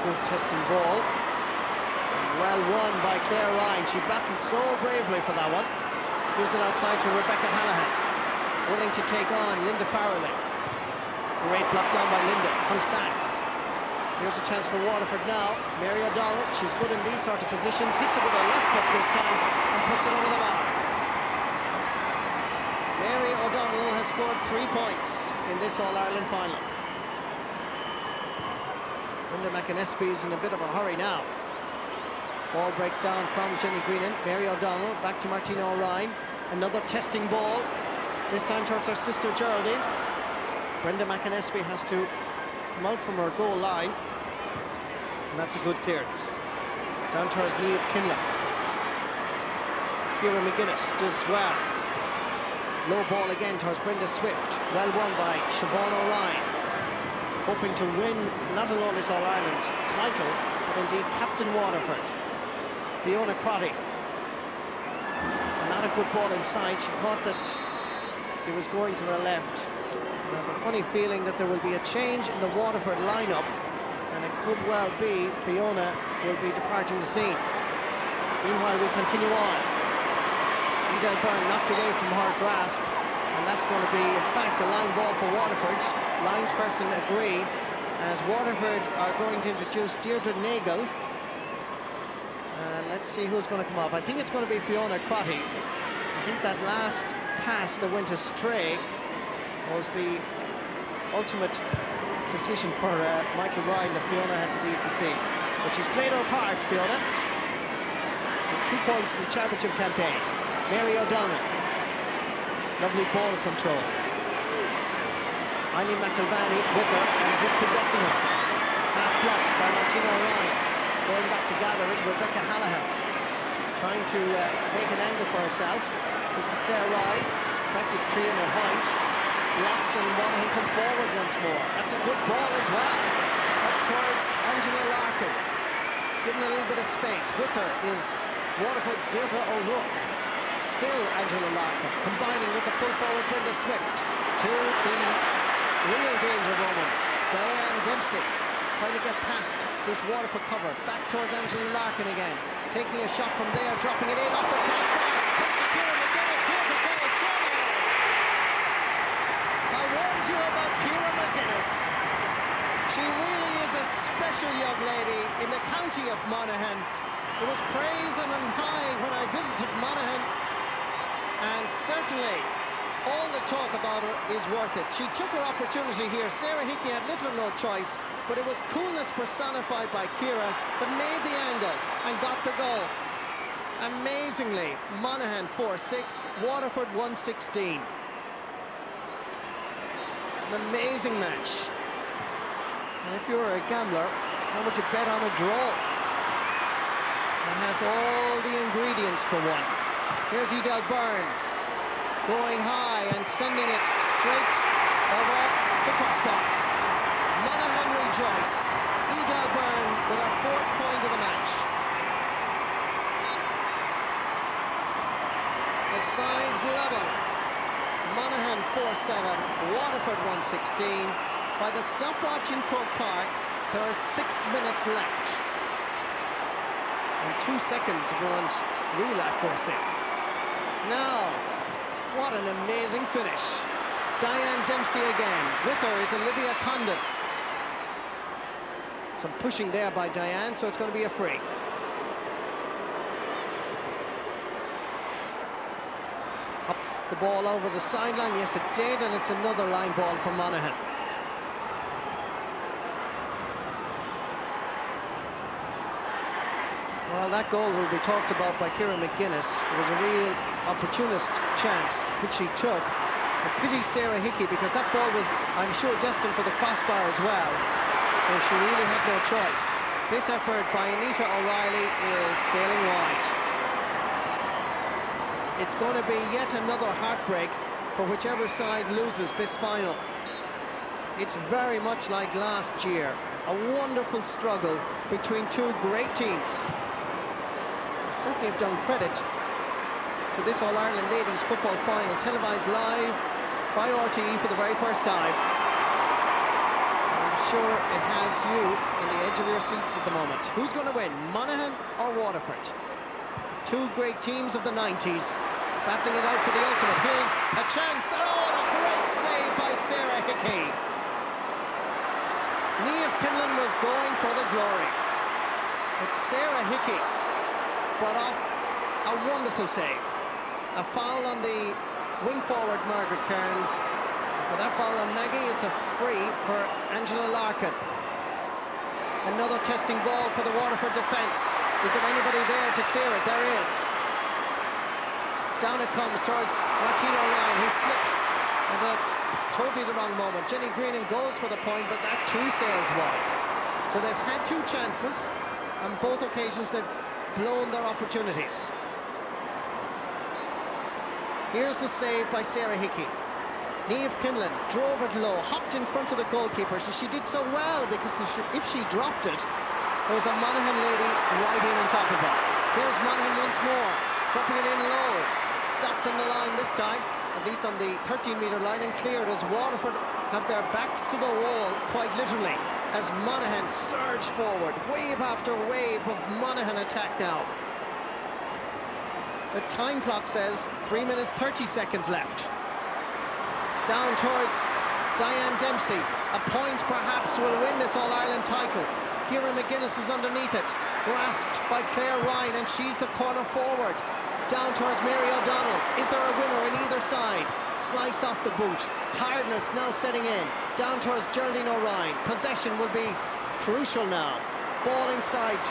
Good testing ball. And Well won by Claire Ryan. She battled so bravely for that one. Gives it outside to Rebecca Hallahan. Willing to take on Linda Farrelly. Great block down by Linda. Comes back. Here's a chance for Waterford now. Mary O'Donnell, she's good in these sort of positions. Hits it with her left foot this time and puts it over the bar. Mary O'Donnell has scored 3 points in this All-Ireland final. Brenda McAnespie's in a bit of a hurry now. Ball breaks down from Jenny Greenan. Mary O'Donnell back to Martina O'Ryan. Another testing ball, this time towards her sister Geraldine. Brenda McAnespie has to come out from her goal line, and that's a good clearance. Down towards Niamh Kinlan. Ciara McGuinness does well. Low ball again towards Brenda Swift. Well won by Siobhan O'Ryan. Hoping to win not alone this All-Ireland title, but indeed Captain Waterford. Fiona Crotty. Not a good ball inside. She thought that it was going to the left. I have a funny feeling that there will be a change in the Waterford lineup, and it could well be Fiona will be departing the scene. Meanwhile, we continue on. Edel Byrne knocked away from her grasp, and that's going to be, in fact, a line ball for Waterford. Linesperson agree, as Waterford are going to introduce Deirdre Nagel. Let's see who's going to come off. I think it's going to be Fiona Crotty. I think that last pass that went astray was the ultimate decision for Michael Ryan, that Fiona had to leave the scene. But she's played her part, Fiona. With 2 points in the championship campaign. Mary O'Donnell. Lovely ball control. Eileen McElvaney with her and dispossessing her. Half blocked by Martina O'Ryan. Going back to gather it, Rebecca Hallahan. Trying to make an angle for herself. This is Claire Ryan. Practice tree in her white. Blocked, and Monaghan come forward once more. That's a good ball as well. Up towards Angela Larkin. Given a little bit of space. With her is Waterford's Deirdre O'Rourke. Still Angela Larkin, combining with the full forward Brenda Swift. To the real danger woman, Diane Dempsey. Trying to get past this Waterford cover. Back towards Angela Larkin again. Taking a shot from there, dropping it in off the crossbar. Comes to Ciara McGuinness. Here's a goal, surely. I warned you about Ciara McGuinness. She really is a special young lady in the county of Monaghan. There was praise on high when I visited Monaghan, and certainly all the talk about her is worth it. She took her opportunity here. Sarah Hickey had little or no choice, but it was coolness personified by Ciara that made the angle and got the goal. Amazingly, Monaghan 4-6, Waterford 1-16. It's an amazing match. And if you're a gambler, how would you bet on a draw? It has all the ingredients for one. Here's Edel Byrne going high and sending it straight over the crossbar. Monaghan rejoice. Edel Byrne with her 4th point of the match. The sides level. Monaghan 4-7, Waterford 1-16. By the stopwatch in Croke Park, there are 6 minutes left. And 2 seconds if you want real accuracy. Now, what an amazing finish. Diane Dempsey again. With her is Olivia Condon. Some pushing there by Diane, so it's going to be a free. Up the ball over the sideline. Yes, it did, and it's another line ball for Monaghan. Well, that goal will be talked about by Ciara McGuinness. It was a real opportunist chance, which she took. A pity Sarah Hickey, because that ball was, I'm sure, destined for the crossbar as well. So she really had no choice. This effort by Anita O'Reilly is sailing wide. It's going to be yet another heartbreak for whichever side loses this final. It's very much like last year. A wonderful struggle between two great teams. Certainly have done credit to this All-Ireland Ladies Football Final, televised live by RTE for the very first time. I'm sure it has you on the edge of your seats at the moment. Who's going to win, Monaghan or Waterford? Two great teams of the 90s battling it out for the ultimate. Here's a chance. Oh, and a great save by Sarah Hickey. Niamh Kinlan was going for the glory, but Sarah Hickey brought off a wonderful save. A foul on the wing forward, Margaret Kearns. For that foul on Maggie, it's a free for Angela Larkin. Another testing ball for the Waterford defence. Is there anybody there to clear it? There is. Down it comes towards Martina Ryan, who slips, and at totally the wrong moment. Jenny Greenan goes for the point, but that too sails wide. So they've had two chances. On both occasions, they've blown their opportunities. Here's the save by Sarah Hickey. Niamh Kinlan drove it low, hopped in front of the goalkeeper. She did so well, because if she dropped it, there was a Monaghan lady right in on top of her. Here's Monaghan once more, dropping it in low. Stopped on the line this time, at least on the 13-metre line, and cleared as Waterford have their backs to the wall, quite literally, as Monaghan surge forward. Wave after wave of Monaghan attack now. The time clock says 3 minutes 30 seconds left. Down towards Diane Dempsey. A point perhaps will win this All-Ireland title. Ciara McGuinness is underneath it, grasped by Claire Ryan, and she's the corner forward. Down towards Mary O'Donnell. Is there a winner on either side? Sliced off the boot. Tiredness now setting in. Down towards Geraldine O'Ryan. Possession will be crucial now. Ball inside.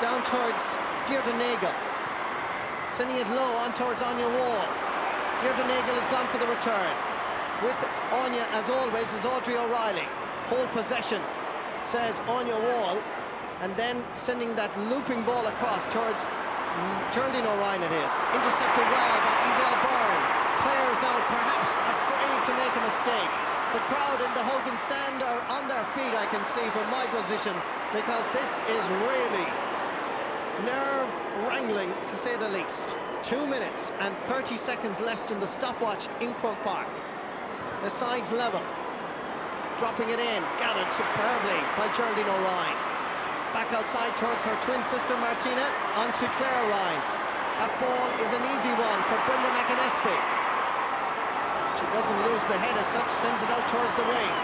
Down towards Deirdre Nagle. Sending it low on towards Anya Wall. Deirdre Nagle has gone for the return. With Anya, as always, is Audrey O'Reilly. Hold possession, says Anya Wall. And then sending that looping ball across towards Geraldine O'Ryan it is. Intercepted well by Edel Byrne. Players now perhaps afraid to make a mistake. The crowd in the Hogan stand are on their feet, I can see from my position, because this is really nerve-wrangling, to say the least. 2 minutes and 30 seconds left in the stopwatch in Croke Park. The sides level. Dropping it in, gathered superbly by Geraldine O'Ryan. Back outside towards her twin sister Martina, onto Claire Ryan. That ball is an easy one for Brenda McAnespie. She doesn't lose the head as such, sends it out towards the wing.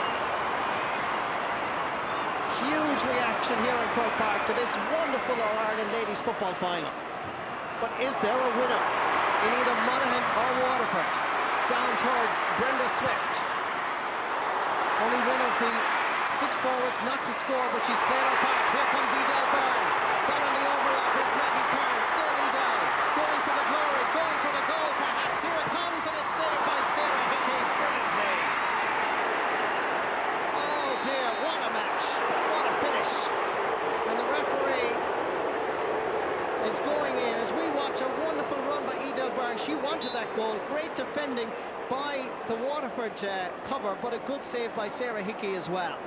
Huge reaction here in Croke Park to this wonderful All-Ireland Ladies Football Final. But is there a winner in either Monaghan or Waterford? Down towards Brenda Swift. Only one of the six forwards not to score, but she's played her part. Here comes Edel Byrne. Got on the overlap is Maggie Kearns. Still Edel. Going for the glory, going for the goal perhaps. Here it comes, and it's saved by Sarah Hickey brilliantly. Oh dear, what a match. What a finish. And the referee is going in as we watch a wonderful run by Edel Byrne. She wanted that goal. Great defending by the Waterford cover, but a good save by Sarah Hickey as well.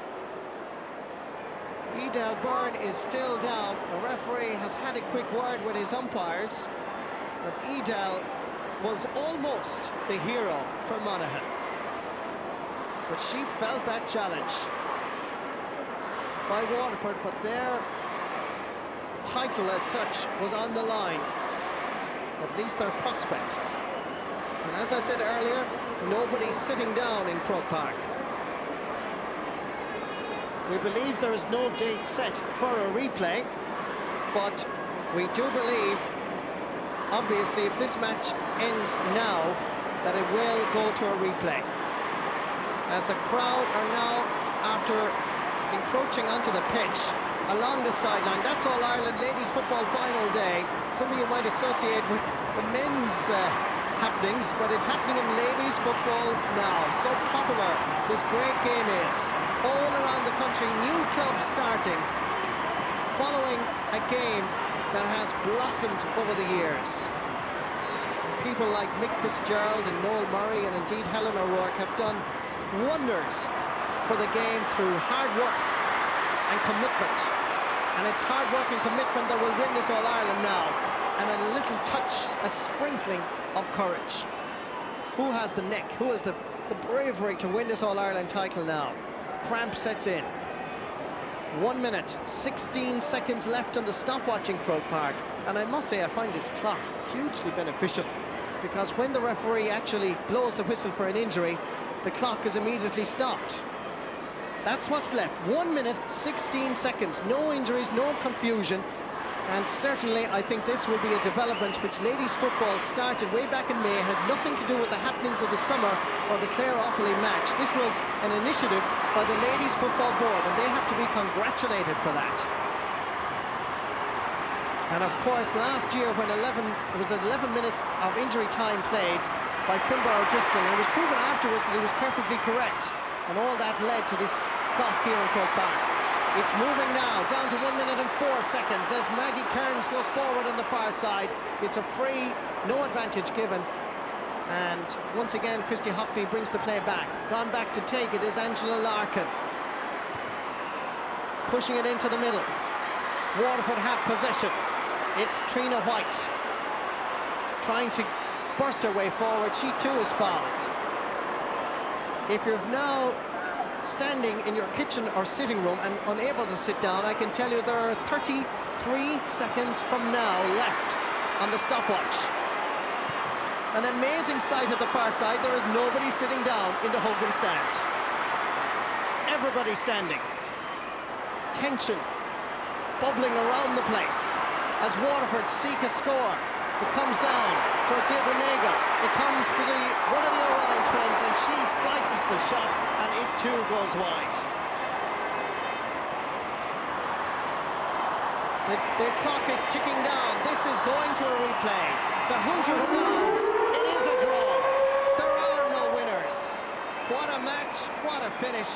Edel Byrne is still down. The referee has had a quick word with his umpires, but Edel was almost the hero for Monaghan. But she felt that challenge by Waterford, but their title as such was on the line, at least their prospects. And as I said earlier, nobody's sitting down in Croke Park. We believe there is no date set for a replay, but we do believe, obviously, if this match ends now, that it will go to a replay. As the crowd are now, after encroaching onto the pitch, along the sideline. That's All-Ireland Ladies Football Final Day, something you might associate with the men's happenings, but it's happening in ladies football now. So popular this great game is. All around the country, new clubs starting, following a game that has blossomed over the years. People like Mick Fitzgerald and Noel Murray and indeed Helen O'Rourke have done wonders for the game through hard work and commitment. And it's hard work and commitment that will win this All-Ireland now. And a little touch, a sprinkling of courage. Who has the neck? Who has the bravery to win this All-Ireland title now? Cramp sets in. 1 minute, 16 seconds left on the stopwatch in Croke Park. And I must say, I find this clock hugely beneficial, because when the referee actually blows the whistle for an injury, the clock is immediately stopped. That's what's left. 1 minute, 16 seconds. No injuries, no confusion. And certainly, I think this will be a development which ladies football started way back in May, had nothing to do with the happenings of the summer or the Clare Offaly match. This was an initiative by the ladies football board, and they have to be congratulated for that. And of course, last year when it was 11 minutes of injury time played by Finbar O'Driscoll, and it was proven afterwards that he was perfectly correct, and all that led to this clock here in Croke Park. It's moving now, down to 1 minute and 4 seconds as Maggie Kearns goes forward on the far side. It's a free, no advantage given. And once again, Christy Hockney brings the play back. Gone back to take it is Angela Larkin. Pushing it into the middle. Waterford have possession. It's Trina White trying to burst her way forward. She too is fouled. If you're now standing in your kitchen or sitting room and unable to sit down, I can tell you there are 33 seconds from now left on the stopwatch. An amazing sight at the far side. There is nobody sitting down in the Hogan stand. Everybody standing. Tension bubbling around the place as Waterford seek a score. It comes down towards Deirdre Nagle. It comes to one of the O'Ryan twins, and she slices the shot, and it too goes wide. The clock is ticking down. This is going to a replay. The Hoosier sounds. It is a draw. There are no winners. What a match, what a finish.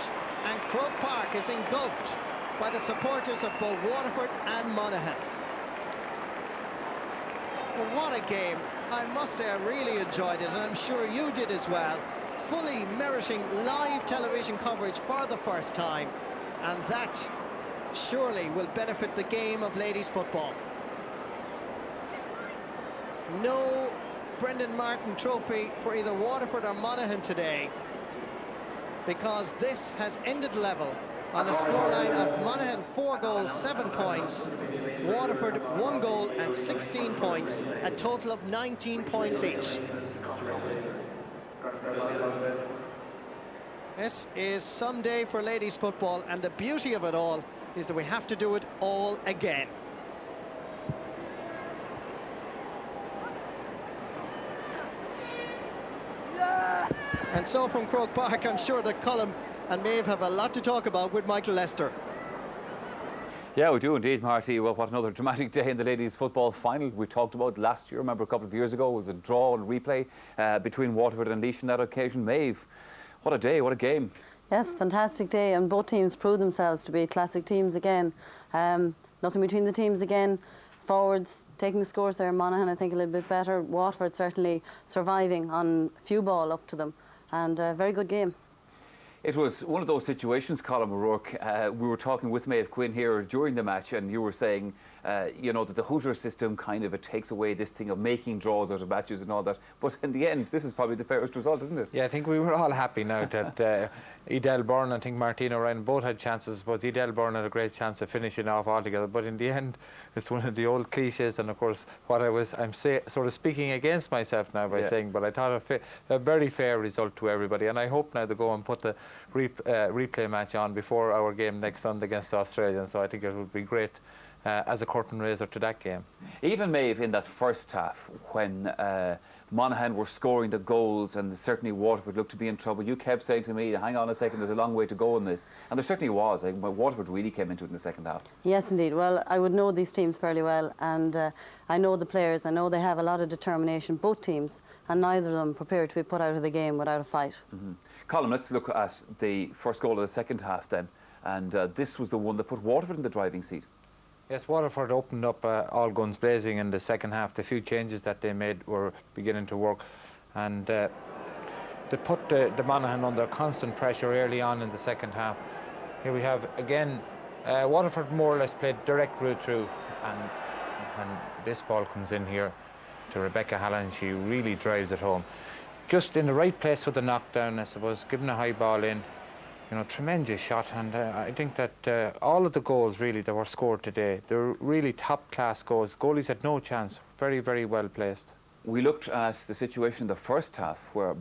And Croke Park is engulfed by the supporters of both Waterford and Monaghan. Well, what a game. I must say I really enjoyed it, and I'm sure you did as well. Fully meriting live television coverage for the first time, and that surely will benefit the game of ladies football. No Brendan Martin trophy for either Waterford or Monaghan today, because this has ended level on a scoreline of Monaghan 4 goals, 7 points, Waterford 1 goal and 16 points, a total of 19 points each. This is some day for ladies football, and the beauty of it all is that we have to do it all again. And so from Croke Park, I'm sure that Colm and Maeve have a lot to talk about with Michael Lester. Yeah, we do indeed, Marty. Well, what another dramatic day in the ladies' football final. We talked about last year, remember a couple of years ago, it was a draw and replay between Waterford and Laois on that occasion. Maeve, what a day, what a game. Yes, fantastic day, and both teams proved themselves to be classic teams again. Nothing between the teams again. Forwards taking the scores there, Monaghan I think a little bit better. Waterford certainly surviving on few ball up to them, and a very good game. It was one of those situations, Colm O'Rourke. We were talking with Maeve Quinn here during the match, and you were saying, you know, that the Hoosier system kind of, it takes away this thing of making draws out of matches and all that. But in the end, this is probably the fairest result, isn't it? Yeah, I think we were all happy now that Edel Byrne, I think Martina Ryan both had chances, but Edel Byrne had a great chance of finishing off altogether. But in the end, it's one of the old cliches, and of course, I'm sort of speaking against myself now by saying, but I thought a very fair result to everybody, and I hope now to go and put the replay match on before our game next Sunday against Australia. And so I think it would be great as a curtain raiser to that game. Even Maeve, in that first half, when Monaghan were scoring the goals and certainly Waterford looked to be in trouble, you kept saying to me, hang on a second, there's a long way to go in this. And there certainly was. I think Waterford really came into it in the second half. Yes, indeed. Well, I would know these teams fairly well, and I know the players. I know they have a lot of determination, both teams, and neither of them prepared to be put out of the game without a fight. Colm, let's look at the first goal of the second half then. And this was the one that put Waterford in the driving seat. Yes, Waterford opened up all guns blazing in the second half. The few changes that they made were beginning to work, and they put the Monaghan under constant pressure early on in the second half. Here we have again Waterford more or less played direct route through, and this ball comes in here to Rebecca Hallan. She really drives it home, just in the right place for the knockdown, I suppose, giving a high ball in. You know, tremendous shot, and I think that all of the goals really that were scored today, they're really top-class goals. Goalies had no chance. Very, very well placed. We looked at the situation in the first half where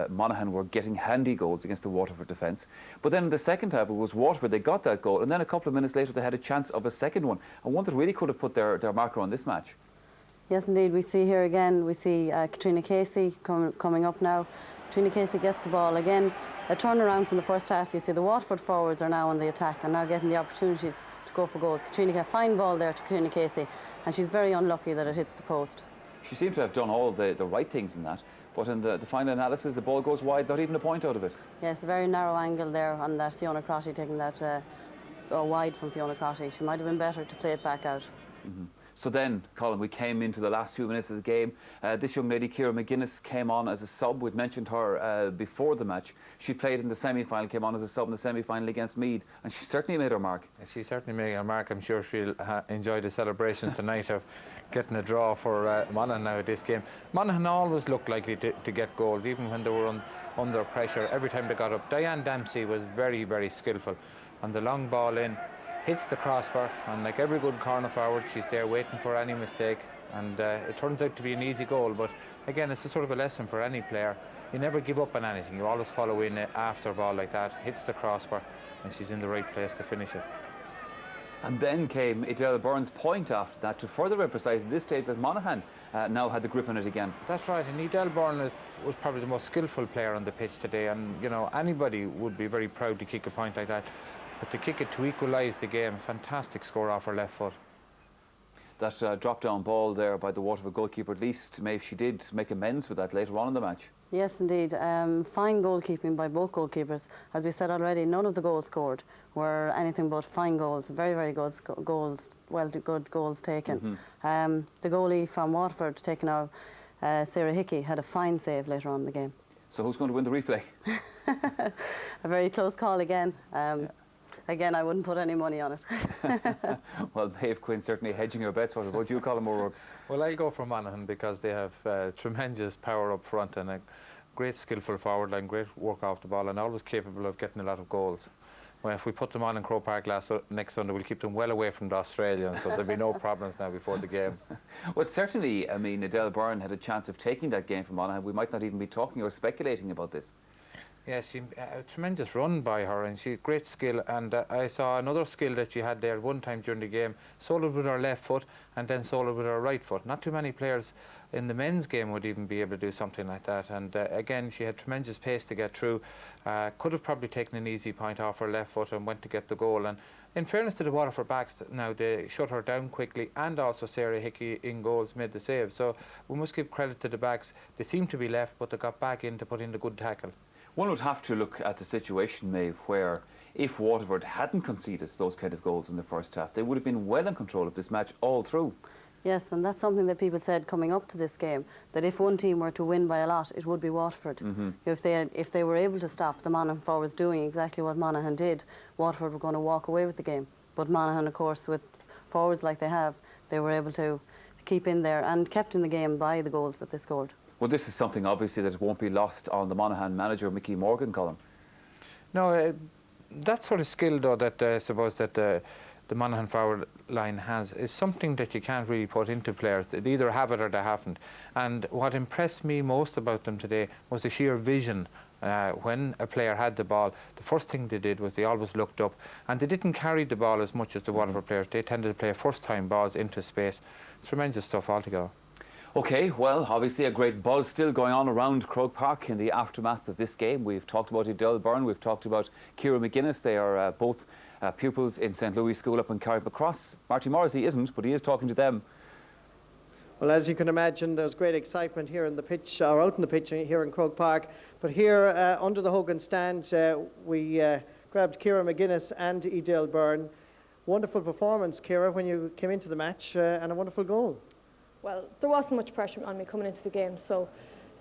Monaghan were getting handy goals against the Waterford defence. But then in the second half, it was Waterford, they got that goal. And then a couple of minutes later, they had a chance of a second one. And one that really could have put their marker on this match. Yes, indeed. We see here again, we see Katrina Casey coming up now. Katrina Casey gets the ball again. A turnaround from the first half. You see the Waterford forwards are now on the attack and now getting the opportunities to go for goals. Katrina, fine ball there to Katrina Casey, and she's very unlucky that it hits the post. She seemed to have done all the right things in that, but in the final analysis, the ball goes wide, not even a point out of it. Yes, a very narrow angle there on that Fiona Crotty, taking that wide from Fiona Crotty. She might have been better to play it back out. So then, Colin, we came into the last few minutes of the game. This young lady, Ciara McGuinness, came on as a sub. We'd mentioned her before the match. She played in the semi-final, came on as a sub in the semi-final against Meath, and she certainly made her mark. She certainly made her mark. I'm sure she'll enjoy the celebration tonight of getting a draw for Monaghan now at this game. Monaghan always looked likely to get goals, even when they were under pressure. Every time they got up, Diane Dempsey was very, very skillful. And the long ball in, hits the crossbar, and like every good corner forward, she's there waiting for any mistake, and it turns out to be an easy goal. But again, it's a sort of a lesson for any player. You never give up on anything. You always follow in after a ball like that, hits the crossbar, and she's in the right place to finish it. And then came Adele Byrne's point after that to further emphasise at this stage that Monaghan now had the grip on it again. That's right, and Adele Byrne was probably the most skillful player on the pitch today, and you know, anybody would be very proud to kick a point like that. But to kick it to equalise the game, fantastic score off her left foot. That drop-down ball there by the Waterford goalkeeper, at least maybe she did make amends for that later on in the match. Yes, indeed. Fine goalkeeping by both goalkeepers. As we said already, none of the goals scored were anything but fine goals. Very, very good goals. Good goals taken. The goalie from Waterford, taken out, Sarah Hickey, had a fine save later on in the game. So who's going to win the replay? A very close call again. Again, I wouldn't put any money on it. Well, Maeve Quinn certainly hedging her bets. What about you, Colin O'Rourke? Well, I'll go for Monaghan because they have tremendous power up front and a great skillful forward line, great work off the ball, and always capable of getting a lot of goals. Well, if we put them on in Croke Park next Sunday, we'll keep them well away from the Australians, so there'll be no problems now before the game. Well, certainly, I mean, Adele Byrne had a chance of taking that game from Monaghan. We might not even be talking or speculating about this. Yes, a tremendous run by her, and she had great skill, and I saw another skill that she had there one time during the game, soloed with her left foot and then soloed with her right foot. Not too many players in the men's game would even be able to do something like that, and again, she had tremendous pace to get through. Could have probably taken an easy point off her left foot and went to get the goal. And in fairness to the Waterford backs, now they shut her down quickly, and also Sarah Hickey in goals made the save, so we must give credit to the backs. They seemed to be left, but they got back in to put in the good tackle. One would have to look at the situation, Maeve, where if Waterford hadn't conceded those kind of goals in the first half, they would have been well in control of this match all through. Yes, and that's something that people said coming up to this game, that if one team were to win by a lot, it would be Waterford. If they were able to stop the Monaghan forwards doing exactly what Monaghan did, Waterford were going to walk away with the game. But Monaghan, of course, with forwards like they have, they were able to keep in there and kept in the game by the goals that they scored. Well, this is something obviously that won't be lost on the Monaghan manager, Mickey Morgan, Colin. No, that sort of skill, though, that I suppose that the Monaghan forward line has is something that you can't really put into players. They either have it or they haven't. And what impressed me most about them today was the sheer vision. When a player had the ball, the first thing they did was they always looked up, and they didn't carry the ball as much as the Waterford players. They tended to play first-time balls into space. Tremendous stuff altogether. OK, well, obviously a great buzz still going on around Croke Park in the aftermath of this game. We've talked about Adele Byrne, we've talked about Ciara McGuinness. They are both pupils in St. Louis School up in Carrickmacross. Marty Morrissey isn't, but he is talking to them. Well, as you can imagine, there's great excitement here in the pitch, or out in the pitch here in Croke Park. But here under the Hogan stand, we grabbed Ciara McGuinness and Adele Byrne. Wonderful performance, Ciara, when you came into the match, and a wonderful goal. Well, there wasn't much pressure on me coming into the game, so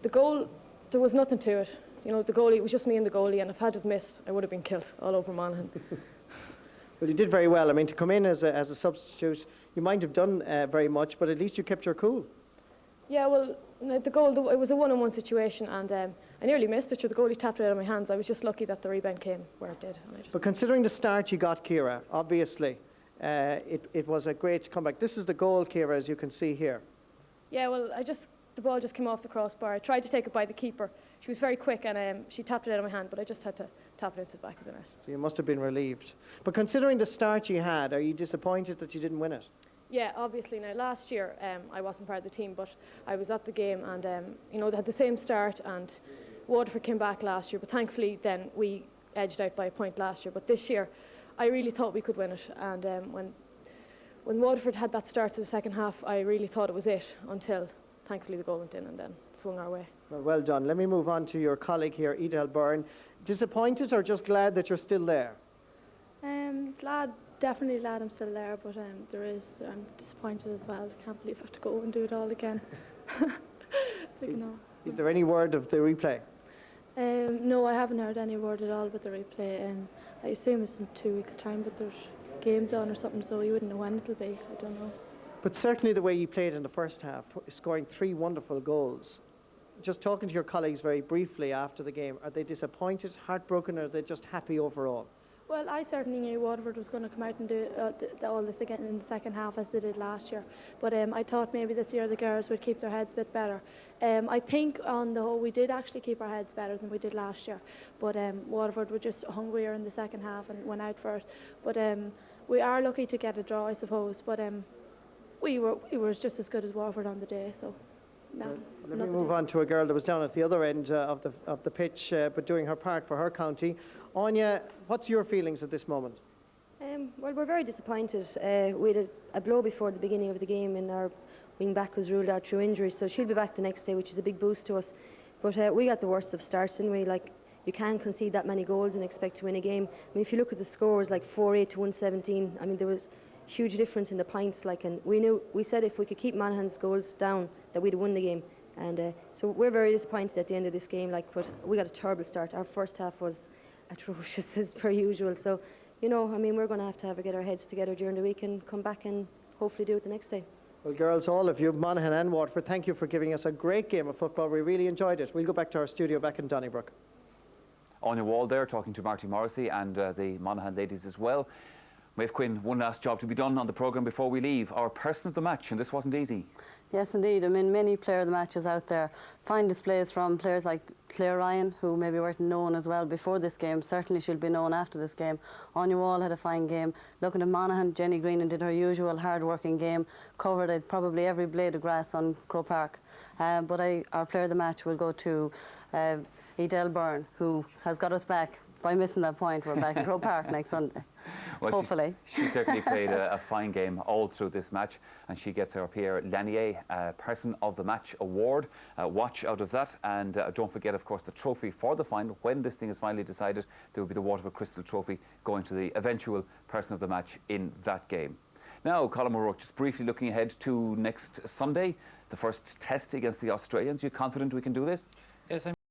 the goal, there was nothing to it. You know, the goalie, it was just me and the goalie, and if I had have missed, I would have been killed all over Monaghan. Well, you did very well. I mean, to come in as a substitute, you might have done very much, but at least you kept your cool. Yeah, well, The goal, it was a one-on-one situation, and I nearly missed it. The goalie tapped it out of my hands. I was just lucky that the rebound came where it did. But considering the start you got, Ciara, obviously it was a great comeback. This is the goal, Ciara, as you can see here. Yeah, well, the ball just came off the crossbar. I tried to take it by the keeper. She was very quick, and she tapped it out of my hand, but I just had to tap it into the back of the net. So you must have been relieved. But considering the start you had, are you disappointed that you didn't win it? Yeah, obviously. Now, last year I wasn't part of the team, but I was at the game, and they had the same start, and Waterford came back last year, but thankfully then we edged out by a point last year. But this year I really thought we could win it, and when Waterford had that start to the second half, I really thought it was it, until thankfully the goal went in and then swung our way. Well done. Let me move on to your colleague here, Edel Byrne. Disappointed or just glad that you're still there? Glad, definitely glad I'm still there, but I'm disappointed as well. I can't believe I have to go and do it all again. Is there any word of the replay? No, I haven't heard any word at all about the replay. I assume it's in 2 weeks' time, but there's games on or something, so you wouldn't know when it'll be. I don't know. But certainly the way you played in the first half, scoring 3 wonderful goals. Just talking to your colleagues very briefly after the game, are they disappointed, heartbroken, or are they just happy overall? Well, I certainly knew Waterford was going to come out and do all this again in the second half as they did last year. But I thought maybe this year the girls would keep their heads a bit better. I think on the whole we did actually keep our heads better than we did last year. But Waterford were just hungrier in the second half and went out for it. But we are lucky to get a draw, I suppose. But we were just as good as Waterford on the day. So. No, let me move on to a girl that was down at the other end of the pitch, but doing her part for her county. Anya, what's your feelings at this moment? Well, we're very disappointed. We had a blow before the beginning of the game, and our wing back was ruled out through injury, so she'll be back the next day, which is a big boost to us. But we got the worst of starts, didn't we? Like, you can't concede that many goals and expect to win a game. I mean, if you look at the scores, like 4-8 to 117, I mean, there was huge difference in the points. Like, and we said if we could keep Monaghan's goals down, that we'd won the game. And so we're very disappointed at the end of this game. Like, but we got a terrible start. Our first half was atrocious as per usual. So, I mean, we're going to have to get our heads together during the week and come back and hopefully do it the next day. Well, girls, all of you, Monaghan and Waterford, thank you for giving us a great game of football. We really enjoyed it. We'll go back to our studio back in Donnybrook. Anya Wall there talking to Marty Morrissey and the Monaghan ladies as well. Maeve Quinn, one last job to be done on the programme before we leave. Our person of the match, and this wasn't easy. Yes, indeed. I mean, many player of the matches out there. Fine displays from players like Claire Ryan, who maybe weren't known as well before this game. Certainly she'll be known after this game. Anya Wall had a fine game. Looking at Monaghan, Jenny Greenan did her usual hard-working game, covered probably every blade of grass on Croke Park. But our player of the match will go to Edel Byrne, who has got us back. By missing that point, we're back in Croke Park next Sunday. Well, hopefully. She certainly played a fine game all through this match, and she gets her Pierre Lanier Person of the Match award. Watch out of that, and don't forget, of course, the trophy for the final. When this thing is finally decided, there will be the Waterford Crystal Trophy going to the eventual Person of the Match in that game. Now, Colin O'Rourke, just briefly looking ahead to next Sunday, the first test against the Australians. You confident we can do this? Yes,